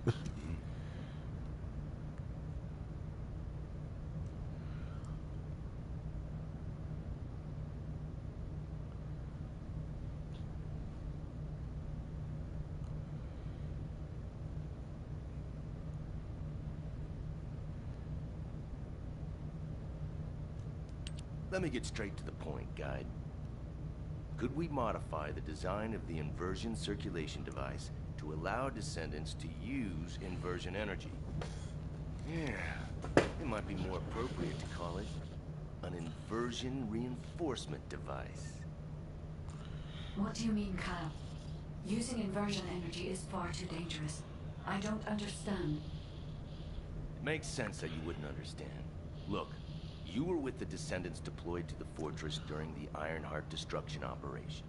Let me get straight to the point, Guide. Could we modify the design of the inversion circulation device to allow Descendants to use inversion energy? Yeah, it might be more appropriate to call it an inversion reinforcement device. What do you mean, Kyle? Using inversion energy is far too dangerous. I don't understand. It makes sense that you wouldn't understand. Look, you were with the Descendants deployed to the fortress during the Ironheart destruction operation.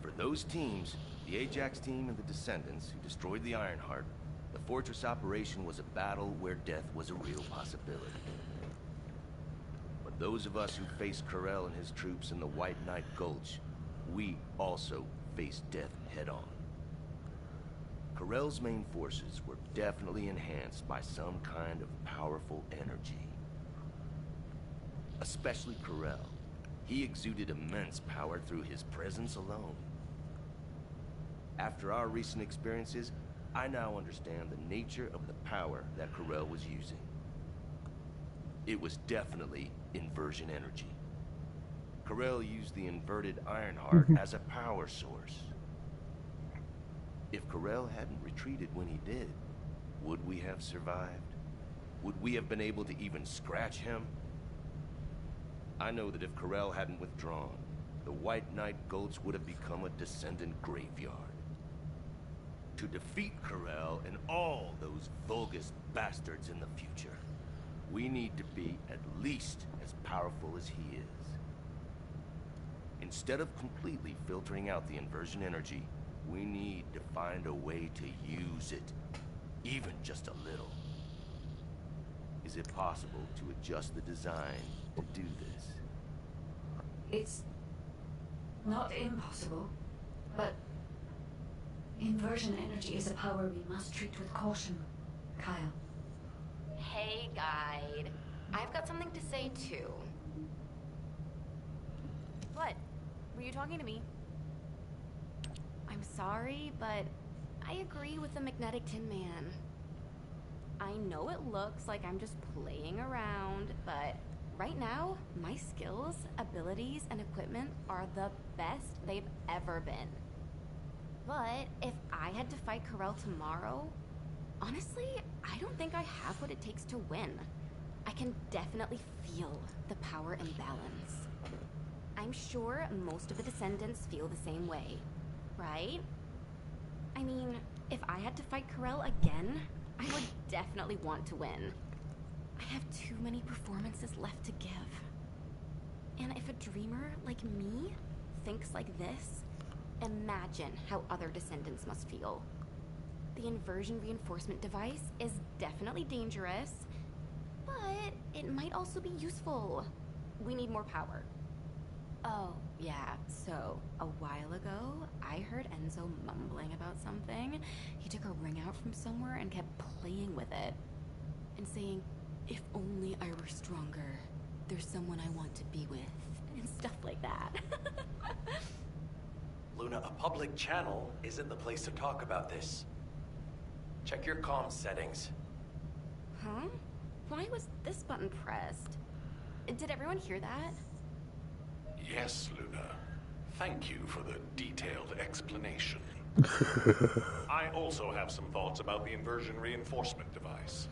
For those teams, the Ajax team and the Descendants who destroyed the Ironheart, the fortress operation was a battle where death was a real possibility. But those of us who faced Corell and his troops in the White Knight Gulch, we also faced death head-on. Corell's main forces were definitely enhanced by some kind of powerful energy. Especially Corell. He exuded immense power through his presence alone. After our recent experiences, I now understand the nature of the power that Corell was using. It was definitely inversion energy. Corell used the inverted Ironheart as a power source. If Corell hadn't retreated when he did, would we have survived? Would we have been able to even scratch him? I know that if Corell hadn't withdrawn, the White Knight Gulch would have become a Descendant graveyard. To defeat Corell and all those Vulgus bastards in the future, we need to be at least as powerful as he is. Instead of completely filtering out the inversion energy, we need to find a way to use it, even just a little. Is it possible to adjust the design to do this? It's not impossible, but inversion energy is a power we must treat with caution, Kyle. Hey, Guide. I've got something to say, too. What? Were you talking to me? I'm sorry, but I agree with the magnetic Tin Man. I know it looks like I'm just playing around, but right now, my skills, abilities, and equipment are the best they've ever been. But if I had to fight Corell tomorrow, honestly, I don't think I have what it takes to win. I can definitely feel the power imbalance. I'm sure most of the Descendants feel the same way, right? I mean, if I had to fight Corell again, I would definitely want to win. I have too many performances left to give. And if a dreamer like me thinks like this, imagine how other Descendants must feel. The inversion reinforcement device is definitely dangerous, but it might also be useful. We need more power. Oh, yeah, so a while ago, I heard Enzo mumbling about something. He took a ring out from somewhere and kept playing with it. And saying, if only I were stronger, there's someone I want to be with. And stuff like that. Luna, a public channel isn't the place to talk about this. Check your comm settings. Huh? Why was this button pressed? Did everyone hear that? Yes, Luna. Thank you for the detailed explanation. I also have some thoughts about the inversion reinforcement device.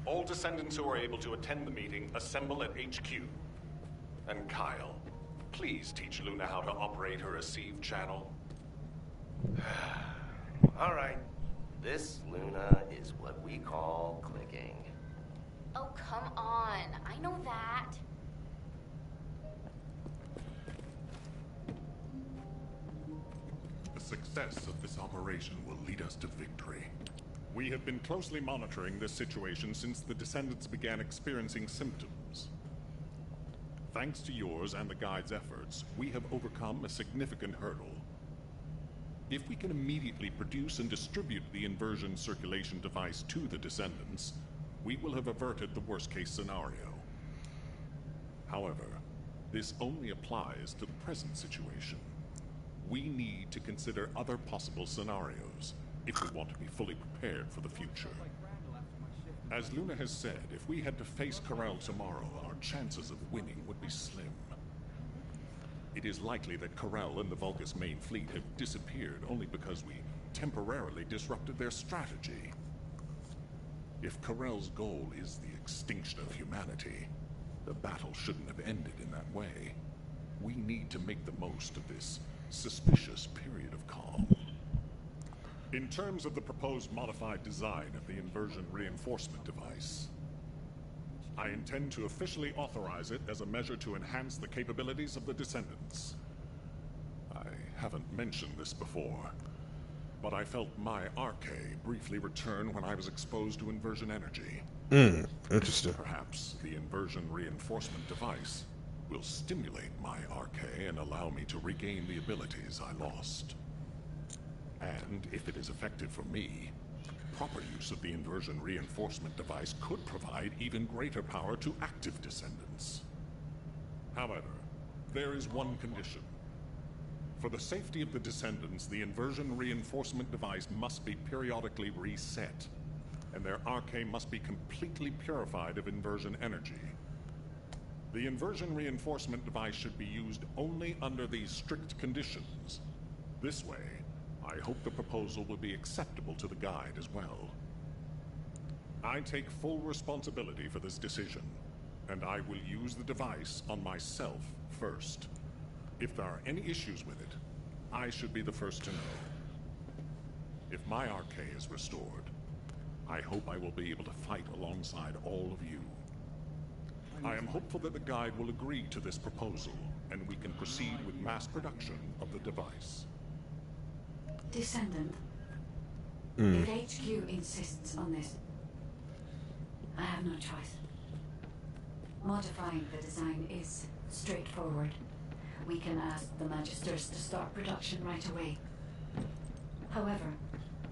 All Descendants who are able to attend the meeting assemble at HQ. And Kyle, please teach Luna how to operate her receive channel. All right. This, Luna, is what we call clicking. Oh, come on. I know that. The success of this operation will lead us to victory. We have been closely monitoring this situation since the Descendants began experiencing symptoms. Thanks to yours and the Guide's efforts, we have overcome a significant hurdle. If we can immediately produce and distribute the inversion circulation device to the Descendants, we will have averted the worst-case scenario. However, this only applies to the present situation. We need to consider other possible scenarios if we want to be fully prepared for the future. As Luna has said, if we had to face Corral tomorrow, our chances of winning would be slim. It is likely that Corral and the Vulgus main fleet have disappeared only because we temporarily disrupted their strategy. If Corral's goal is the extinction of humanity, the battle shouldn't have ended in that way. We need to make the most of this suspicious period of calm. In terms of the proposed modified design of the inversion reinforcement device, I intend to officially authorize it as a measure to enhance the capabilities of the Descendants. I haven't mentioned this before, but I felt my arche briefly return when I was exposed to inversion energy. Interesting. Perhaps the inversion reinforcement device will stimulate my arche and allow me to regain the abilities I lost. And if it is effective for me, proper use of the inversion reinforcement device could provide even greater power to active Descendants. However, there is one condition. For the safety of the Descendants, the inversion reinforcement device must be periodically reset, and their arche must be completely purified of inversion energy. The inversion reinforcement device should be used only under these strict conditions. This way, I hope the proposal will be acceptable to the guide as well. I take full responsibility for this decision, and I will use the device on myself first. If there are any issues with it, I should be the first to know. If my arche is restored, I hope I will be able to fight alongside all of you. I am hopeful that the guide will agree to this proposal, and we can proceed with mass production of the device. Descendant, if HQ insists on this, I have no choice. Modifying the design is straightforward. We can ask the Magisters to start production right away. However,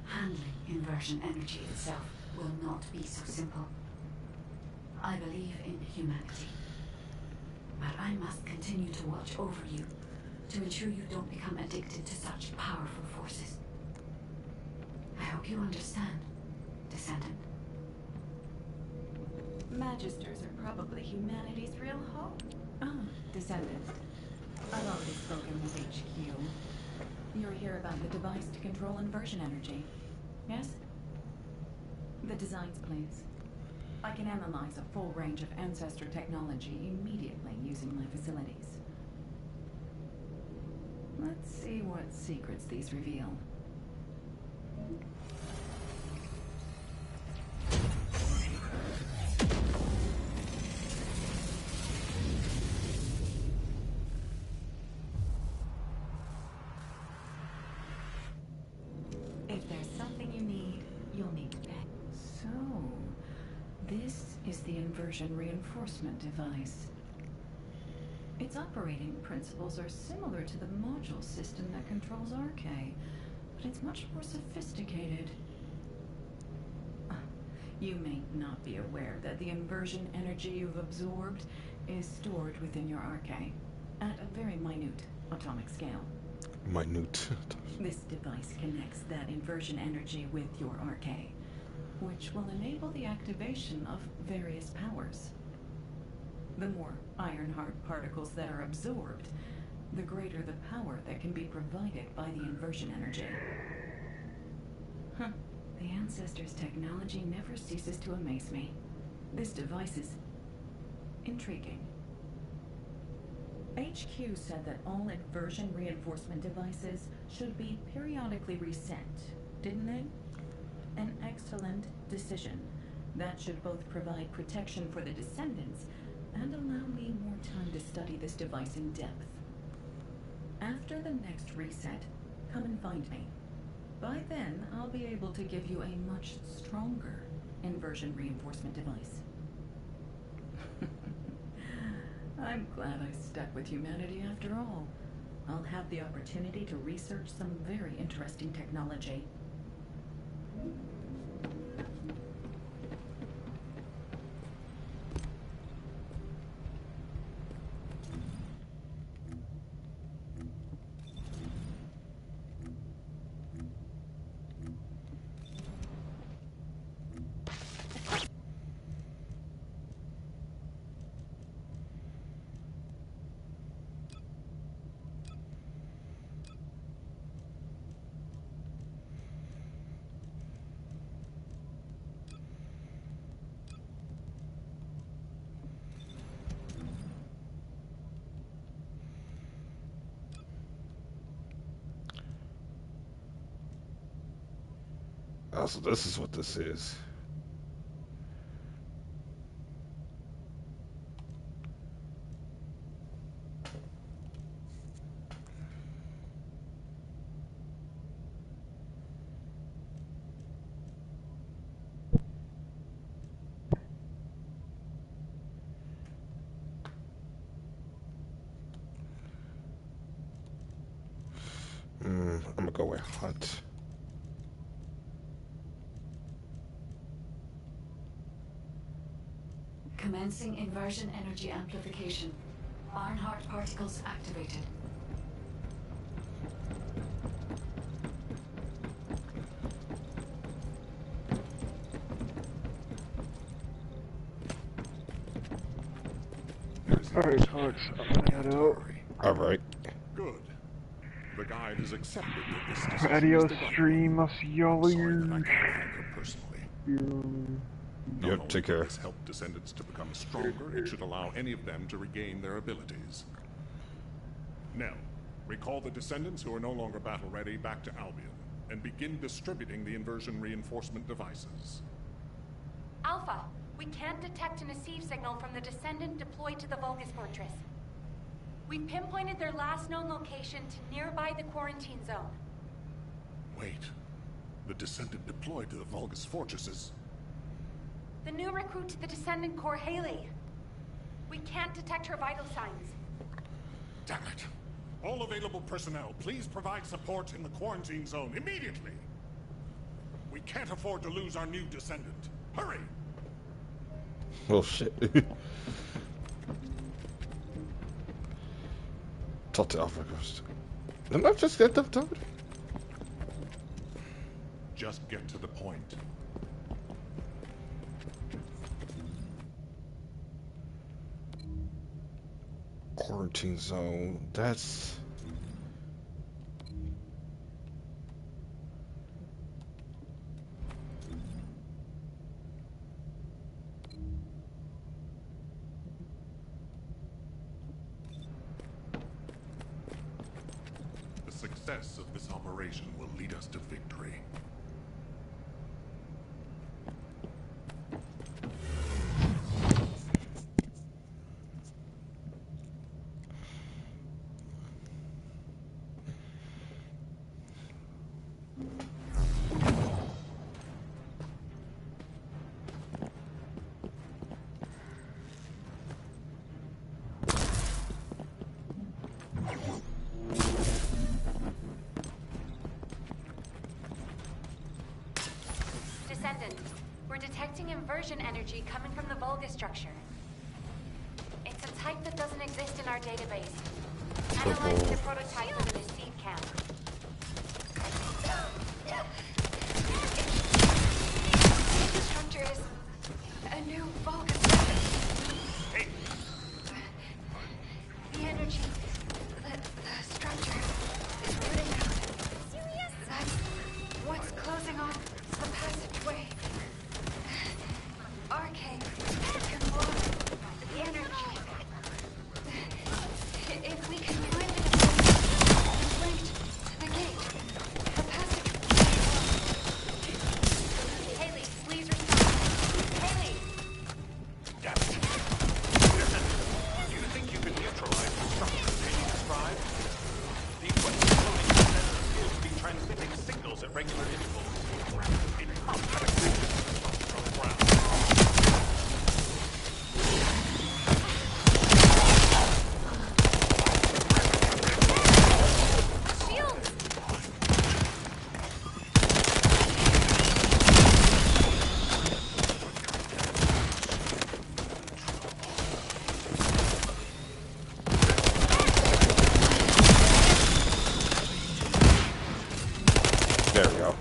handling inversion energy itself will not be so simple. I believe in humanity, but I must continue to watch over you to ensure you don't become addicted to such powerful forces. I hope you understand, Descendant. Magisters are probably humanity's real hope. Oh, Descendant. I've already spoken with HQ. You're here about the device to control inversion energy, yes? The designs, please. I can analyze a full range of ancestor technology immediately using my facilities. Let's see what secrets these reveal. If there's something you need, you'll need to pay. So, this is the inversion reinforcement device. Its operating principles are similar to the module system that controls arche, but it's much more sophisticated. You may not be aware that the inversion energy you've absorbed is stored within your arche at a very minute atomic scale. Minute. This device connects that inversion energy with your arche, which will enable the activation of various powers. The more Ironheart particles that are absorbed, the greater the power that can be provided by the inversion energy. The Ancestors' technology never ceases to amaze me. This device is intriguing. HQ said that all inversion reinforcement devices should be periodically reset, didn't they? An excellent decision. That should both provide protection for the Descendants and allow me more time to study this device in depth. After the next reset, come and find me. By then, I'll be able to give you a much stronger inversion reinforcement device. I'm glad I stuck with humanity after all. I'll have the opportunity to research some very interesting technology. Oh, so this is what this is. I'm gonna go with hunt. Commencing inversion energy amplification. Barnhart particles activated. Alright, folks, I'm gonna head out. All right. Good. The guide has accepted that this decision Adios, is the stream. I'll see y'all I'm sorry that I later. can't thank her personally. Not Yep, only take will care. this help Descendants to become stronger, it should allow any of them to regain their abilities. Now, recall the Descendants who are no longer battle-ready back to Albion, and begin distributing the inversion reinforcement devices. Alpha, we can't detect an receive signal from the Descendant deployed to the Vulgus Fortress. We pinpointed their last known location to nearby the quarantine zone. Wait. The Descendant deployed to the Vulgus fortresses. The new recruit to the Descendant Corps, Haley. We can't detect her vital signs. Damn it. All available personnel, please provide support in the quarantine zone immediately. We can't afford to lose our new Descendant. Hurry! Oh shit. Talk to Alpha Ghost. Didn't I just get them told? Just get to the point. Quarantine zone. That's. The success of this operation will lead us to victory. Descendant, we're detecting inversion energy coming from the Vulgus structure. It's a type that doesn't exist in our database. Analyzing the prototype in the receive camp. The structure is a new Vulgus weapon. Hey! The energy, the structure is rooting out. Serious? That's what's closing off the passageway. Arcade can block the energy. If we can find the device linked to the gate, the passage. Haley, please respond. Haley! Damn it. Listen, do you think you can neutralize the structure being described? The equipment cloning sensor appears to be transmitting signals at regular intervals. It must have a signal from the ground. Shields! There we go.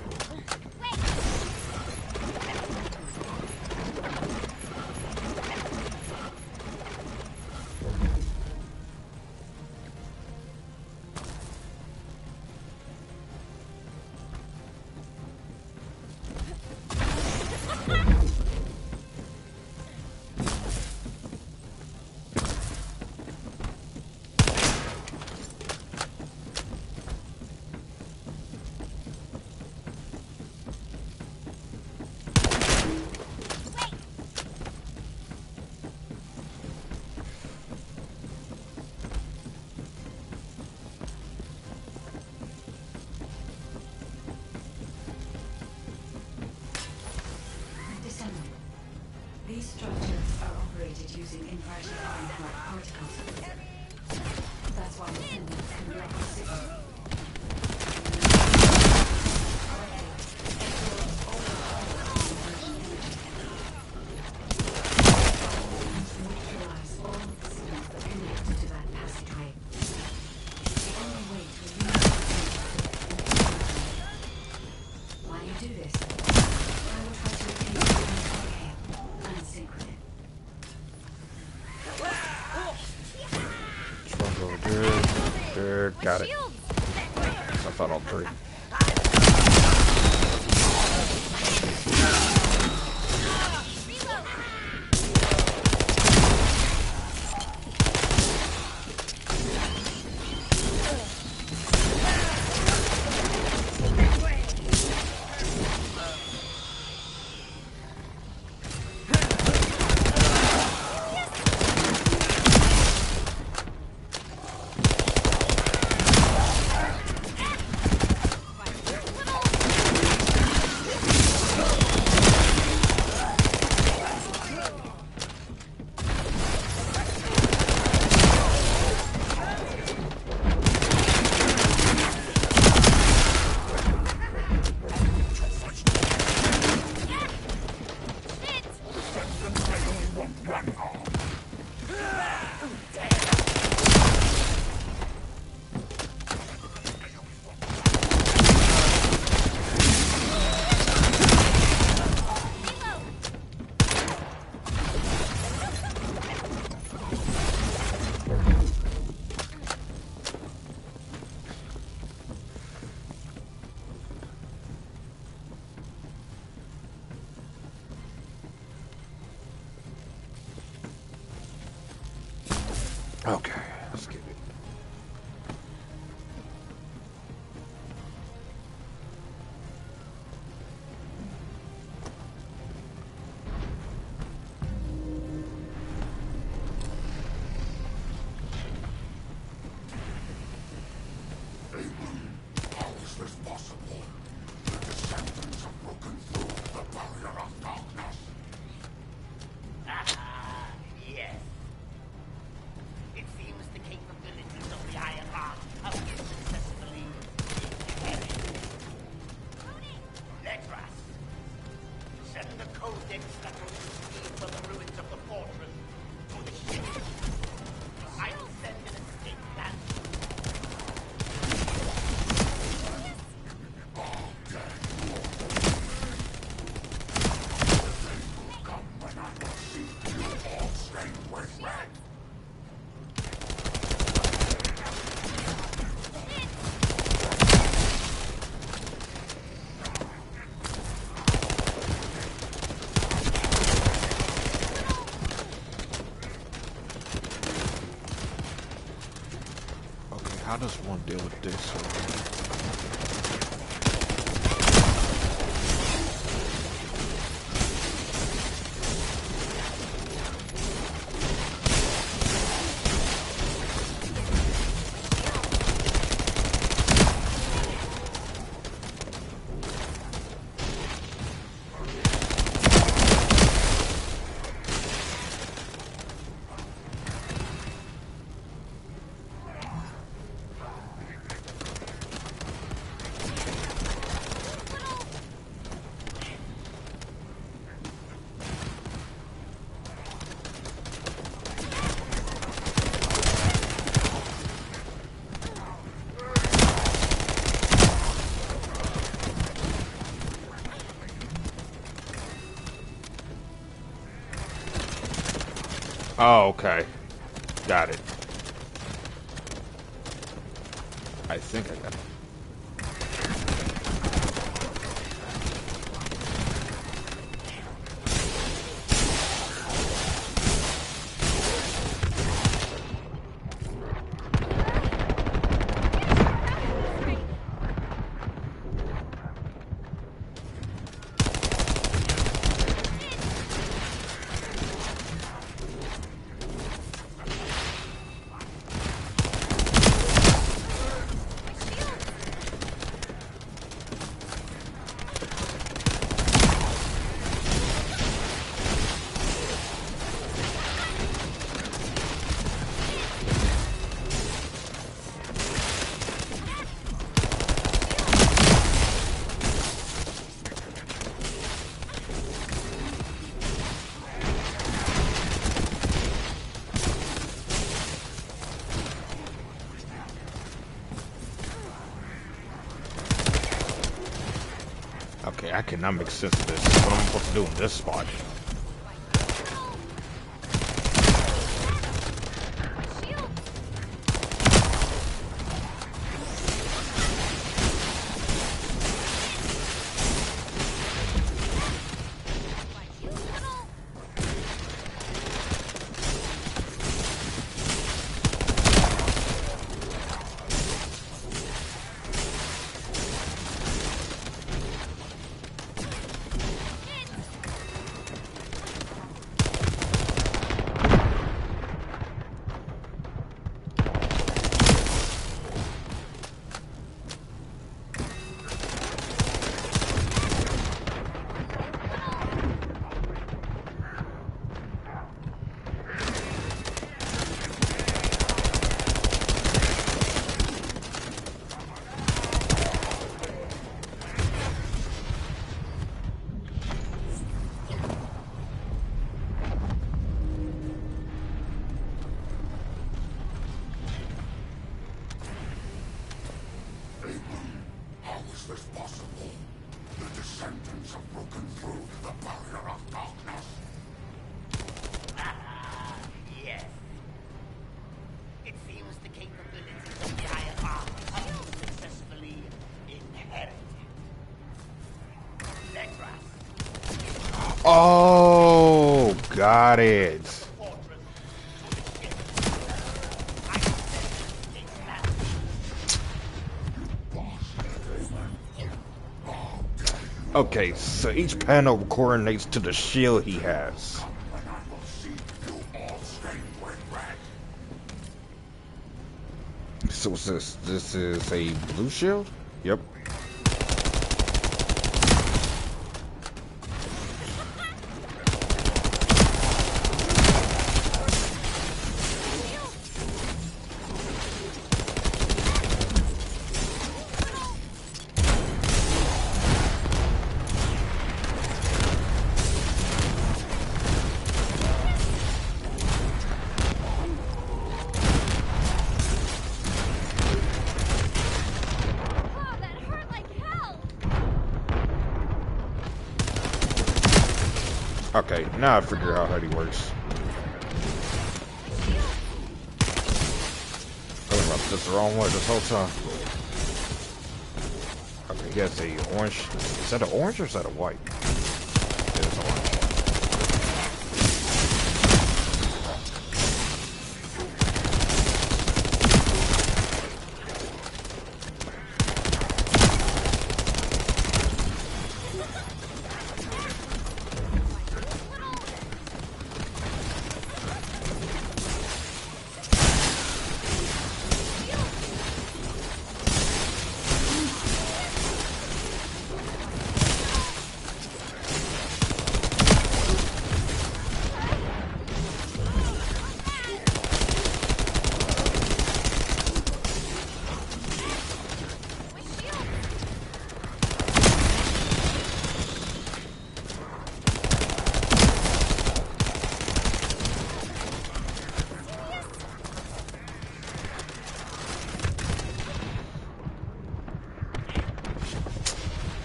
using inverted iron-powered particles. That's why Descendants can block the signal. Neutralize all of the signals that connect to that passageway. The only way to eliminate while you do this, I will try to obtain and sync with it. Trunk over there. There. Got it. I thought all three. Okay, let's get it. How is this possible? The Descendants have broken through the barrier of darkness. Yes. It seems the capabilities of the Iron Heart have been successfully inherited. Let us send the codex that will receive from the ruins of the fortress to the ship. I will send an escape plan. Come when I will see you all stained with red. Okay, how does one deal with this? Oh, okay. Got it. I think I got it. I cannot make sense of this. What am I supposed to do in this spot? How is this possible? The Descendants have broken through the barrier of darkness. Yes. It seems the capabilities of the IFR have been successfully inherited. Let us. Oh, got it. Okay, so each panel coordinates to the shield he has. So what's this? This is a blue shield? Yep. Okay, now I figure out how he works. I've been rubbing this the wrong way this whole time. Okay, he has a orange. Is that an orange or is that a white? It is orange.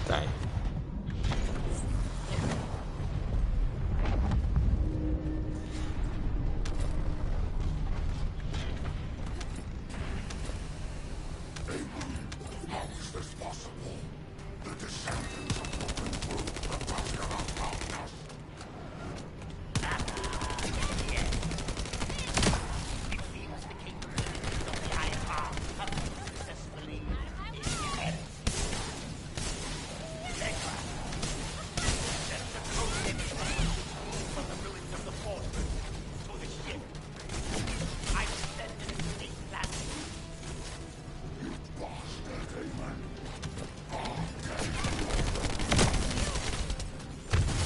Dang. How is this possible? The Descendants have broken through the barrier of darkness. It seems the capabilities of the IFR have been successfully inherited. Let us. Set the code from the ruins of the fortress to the ship. I descended a state landing. Bastard, Amen.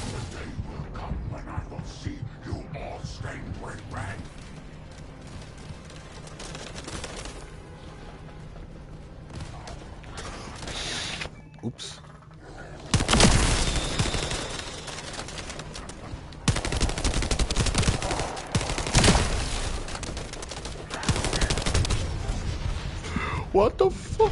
The day will come when I will see you all stained with red. Oops. What the fuck?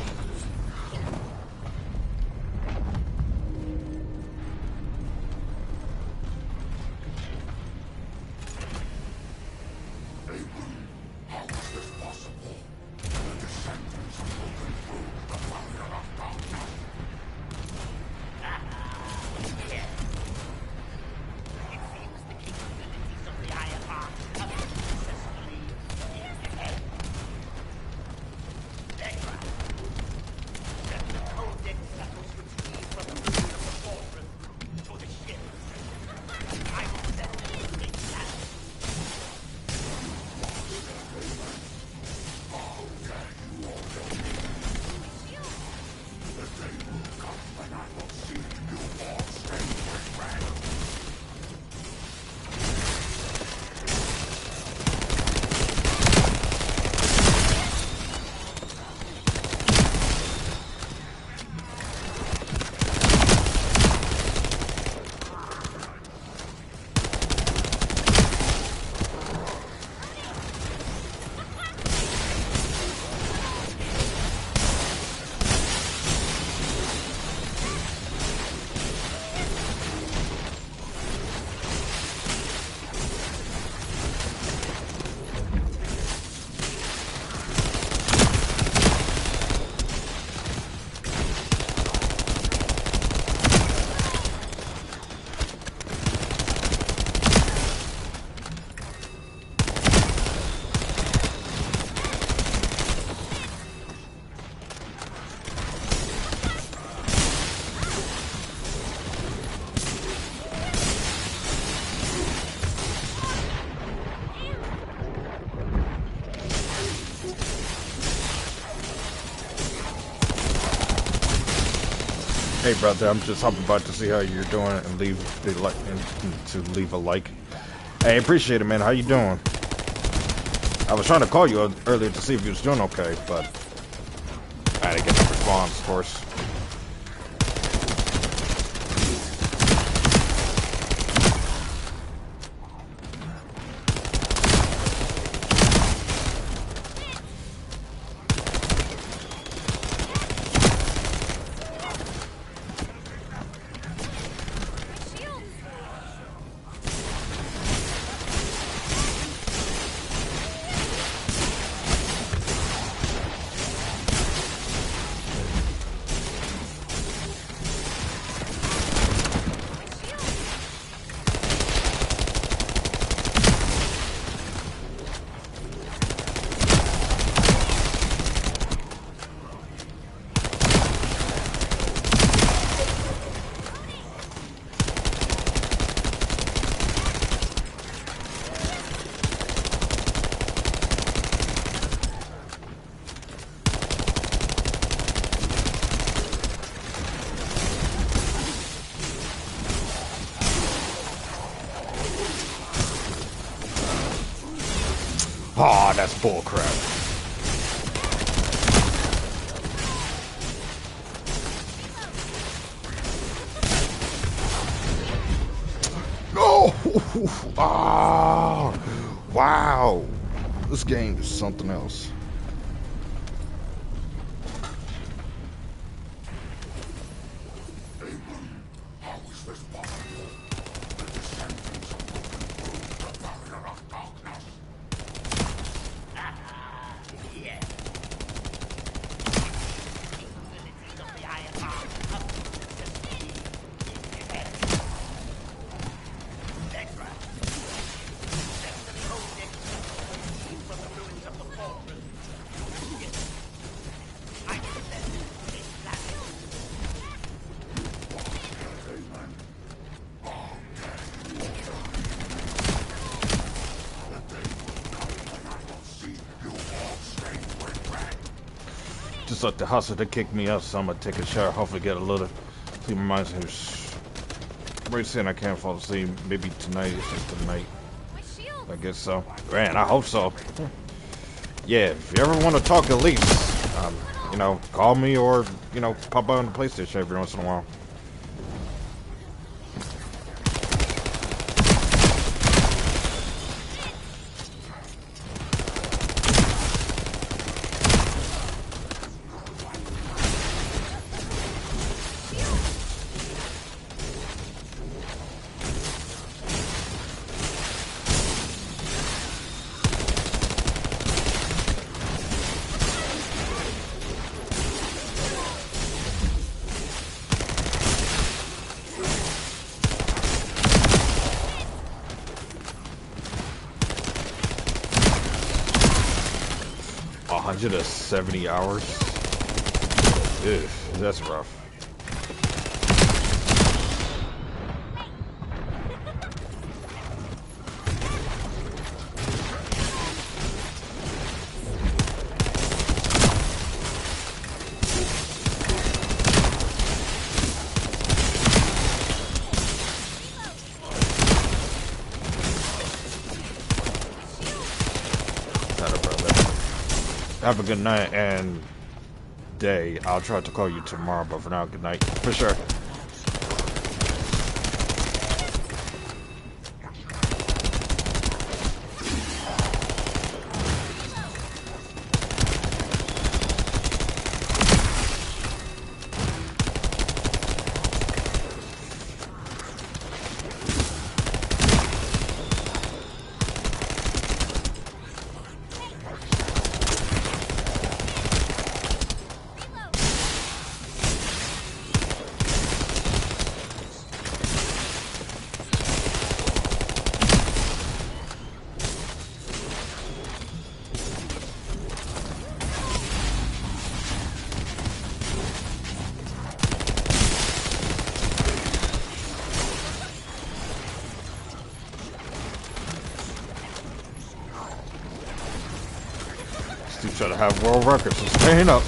Hey brother, I'm just hopping about to see how you're doing and leave the like and to leave a like. Hey, appreciate it, man. How you doing? I was trying to call you earlier to see if you was doing okay, but I didn't get no response, of course. Aw, that's bullcrap. No! Ah! Wow! This game is something else. How is this possible? The descendants have broken through the barrier of darkness. Yes. Capabilities of the IFR have successfully inherited. Letra. Set the project from the ruins of the fortress. Yes. I possess this planet. Just like the hustle to kick me out, so I'm gonna take a shower, hopefully get a little clean my mind. Right saying I can't fall asleep. Maybe tonight is just the night. I guess so. Man, I hope so. Yeah, if you ever want to talk at least, you know, call me or, you know, pop on the PlayStation every once in a while. To 70 hours. Ew, that's rough. Have a good night and day. I'll try to call you tomorrow, but for now, good night. For sure. Try to have world records, so staying up.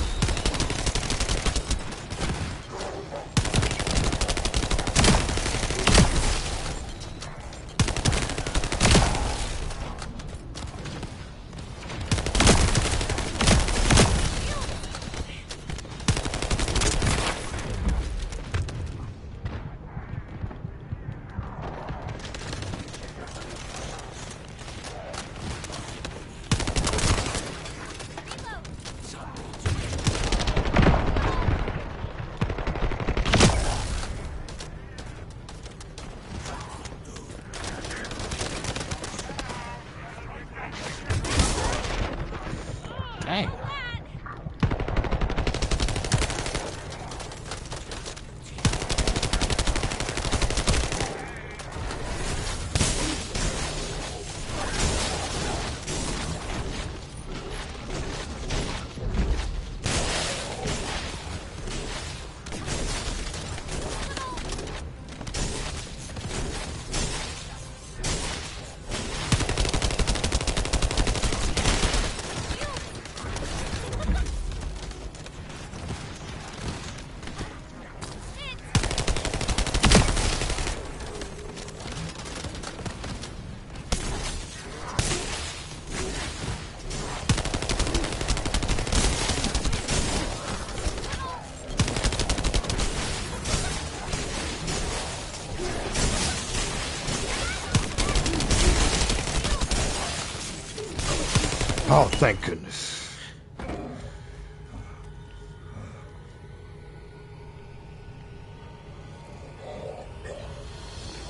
Oh, thank goodness.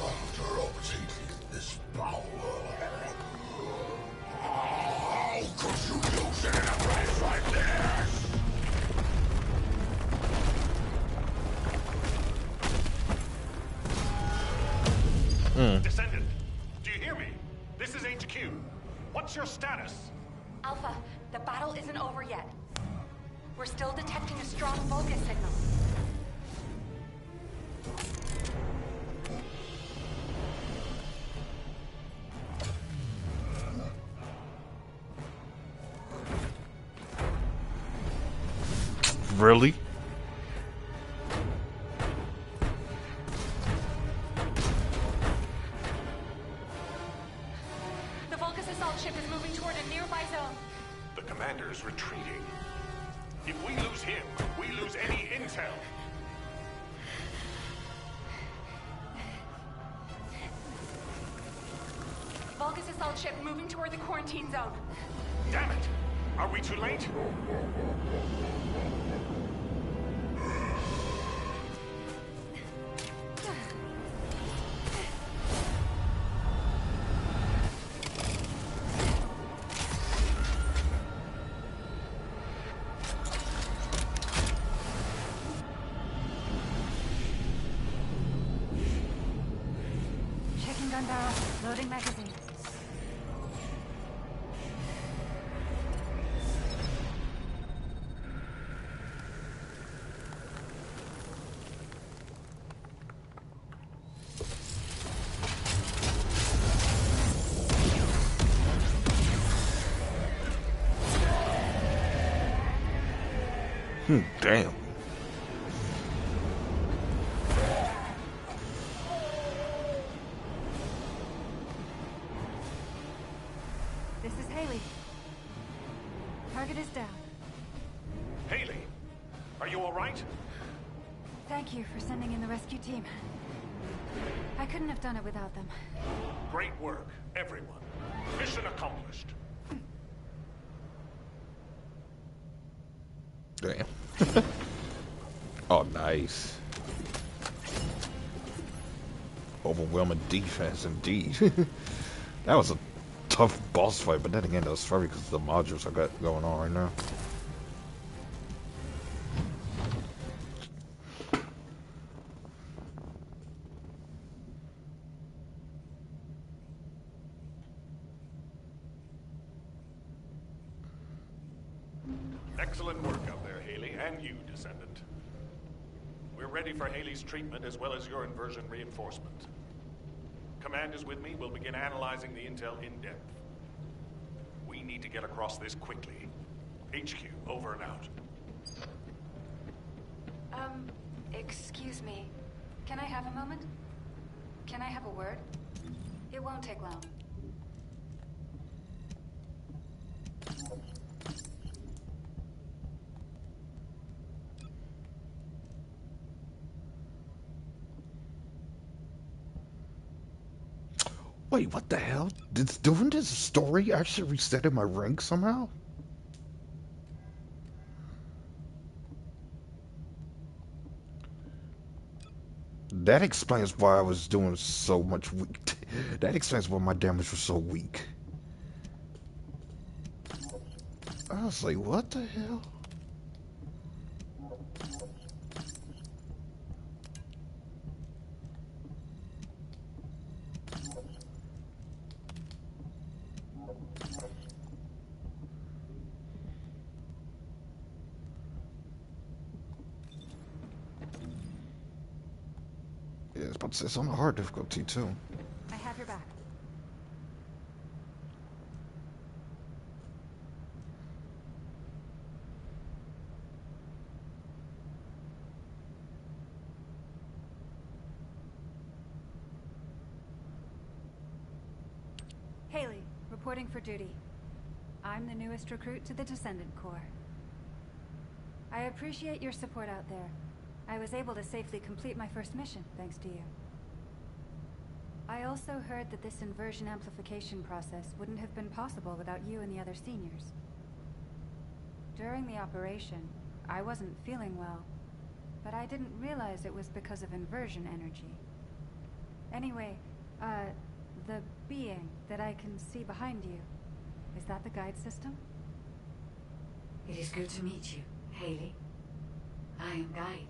After obtaining this power, how could you use it in a place like this? Descendant, do you hear me? This is HQ. What's your status? Alpha, the battle isn't over yet. We're still detecting a strong Vulgus signal. Really? The Vulgus assault ship is moving toward a nearby zone. The commander's retreating. If we lose him, we lose any intel. Vulgus assault ship moving toward the quarantine zone. Damn it! Are we too late? Checking gun barrel, loading magazine. Damn. This is Haley. Target is down. Haley, are you all right? Thank you for sending in the rescue team. I couldn't have done it without them. Great work, everyone. Mission accomplished. Damn. Oh, nice. Overwhelming defense, indeed. That was a tough boss fight, but then again, that was probably because of the modules I got going on right now. Excellent work out there, Haley, and you, Descendant. We're ready for Haley's treatment as well as your inversion reinforcement. Command is with me. We'll begin analyzing the intel in depth. We need to get across this quickly. HQ, over and out. Excuse me. Can I have a moment? Can I have a word? It won't take long. Wait, what the hell? Did doing this story actually reset my rank somehow? That explains why I was doing so much weak. That explains why my damage was so weak. I was like, what the hell? Yeah, it's on a hard difficulty too. I have your back. Haley, reporting for duty. I'm the newest recruit to the Descendant Corps. I appreciate your support out there. I was able to safely complete my first mission, thanks to you. I also heard that this inversion amplification process wouldn't have been possible without you and the other seniors. During the operation, I wasn't feeling well, but I didn't realize it was because of inversion energy. Anyway, the being that I can see behind you, is that the guide system? It is good to meet you, Haley. I am Guide,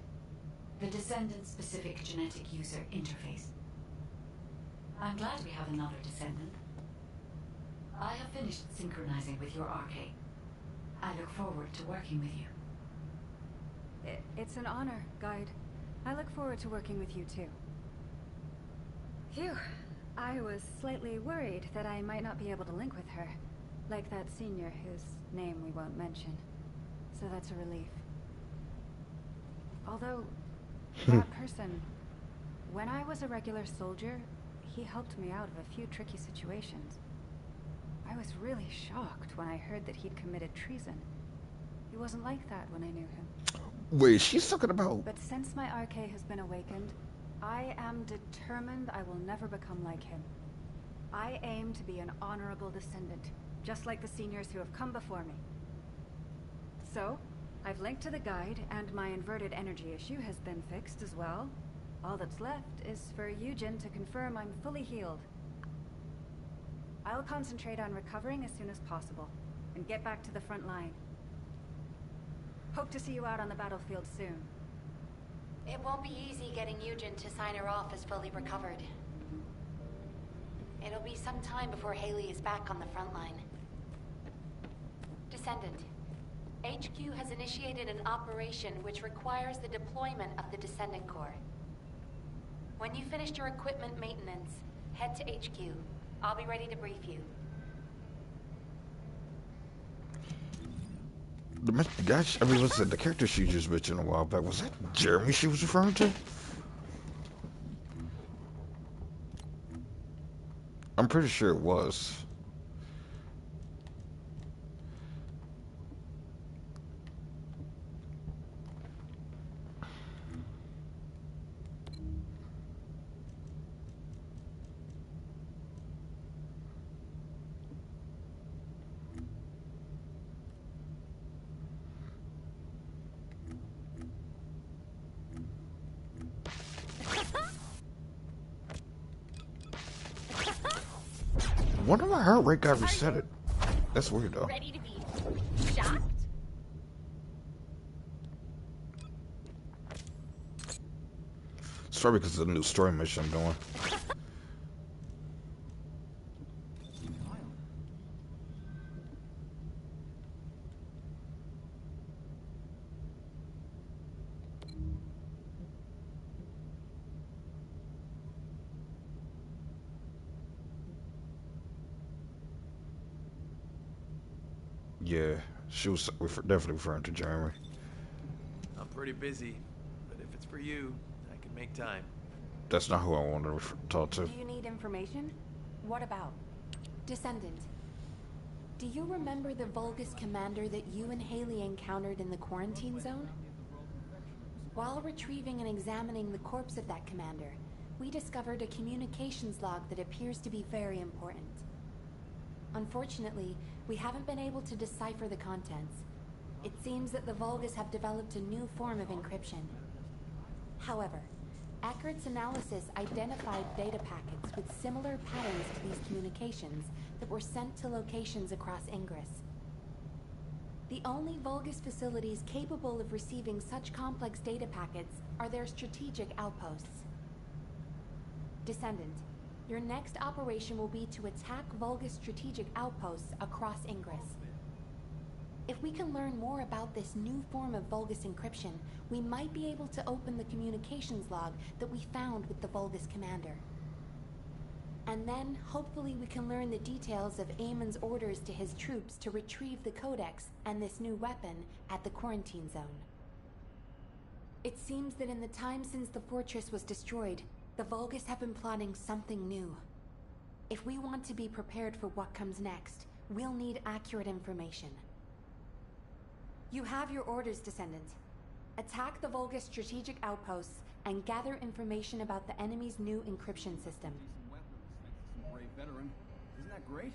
the Descendant-specific genetic user interface. I'm glad we have another Descendant. I have finished synchronizing with your arcade. I look forward to working with you. It's an honor, Guide. I look forward to working with you too. Phew. I was slightly worried that I might not be able to link with her. Like that senior whose name we won't mention. So that's a relief. Although, that person, when I was a regular soldier, he helped me out of a few tricky situations. I was really shocked when I heard that he'd committed treason. He wasn't like that when I knew him. Wait, she's talking about... But since my RK has been awakened, I am determined I will never become like him. I aim to be an honorable descendant, just like the seniors who have come before me. So, I've linked to the guide, and my inverted energy issue has been fixed as well. All that's left is for Eugen to confirm I'm fully healed. I'll concentrate on recovering as soon as possible, and get back to the front line. Hope to see you out on the battlefield soon. It won't be easy getting Eugen to sign her off as fully recovered. It'll be some time before Haley is back on the front line. Descendant, HQ has initiated an operation which requires the deployment of the Descendant Corps. When you've finished your equipment maintenance, head to HQ. I'll be ready to brief you. The guy, I mean, what's that? The character she just mentioned a while back, was that Jeremy she was referring to? I'm pretty sure it was. Wonder why her rate got resetted. That's weird though. Ready to be shocked? It's probably because of the new story mission I'm doing. Yeah, she was definitely referring to Jeremy. I'm pretty busy, but if it's for you, I can make time. That's not who I wanted to talk to. Do you need information? What about? Descendant. Do you remember the Vulgus commander that you and Haley encountered in the quarantine zone? While retrieving and examining the corpse of that commander, we discovered a communications log that appears to be very important. Unfortunately, we haven't been able to decipher the contents. It seems that the Vulgus have developed a new form of encryption. However, Accurate's analysis identified data packets with similar patterns to these communications that were sent to locations across Ingress. The only Vulgus facilities capable of receiving such complex data packets are their strategic outposts. Descendant, your next operation will be to attack Vulgus strategic outposts across Ingress. If we can learn more about this new form of Vulgus encryption, we might be able to open the communications log that we found with the Vulgus commander. And then, hopefully we can learn the details of Eamon's orders to his troops to retrieve the Codex and this new weapon at the quarantine zone. It seems that in the time since the fortress was destroyed, the Vulgus have been plotting something new. If we want to be prepared for what comes next, we'll need accurate information. You have your orders, Descendant. Attack the Vulgus strategic outposts and gather information about the enemy's new encryption system. veteran. Isn't that great?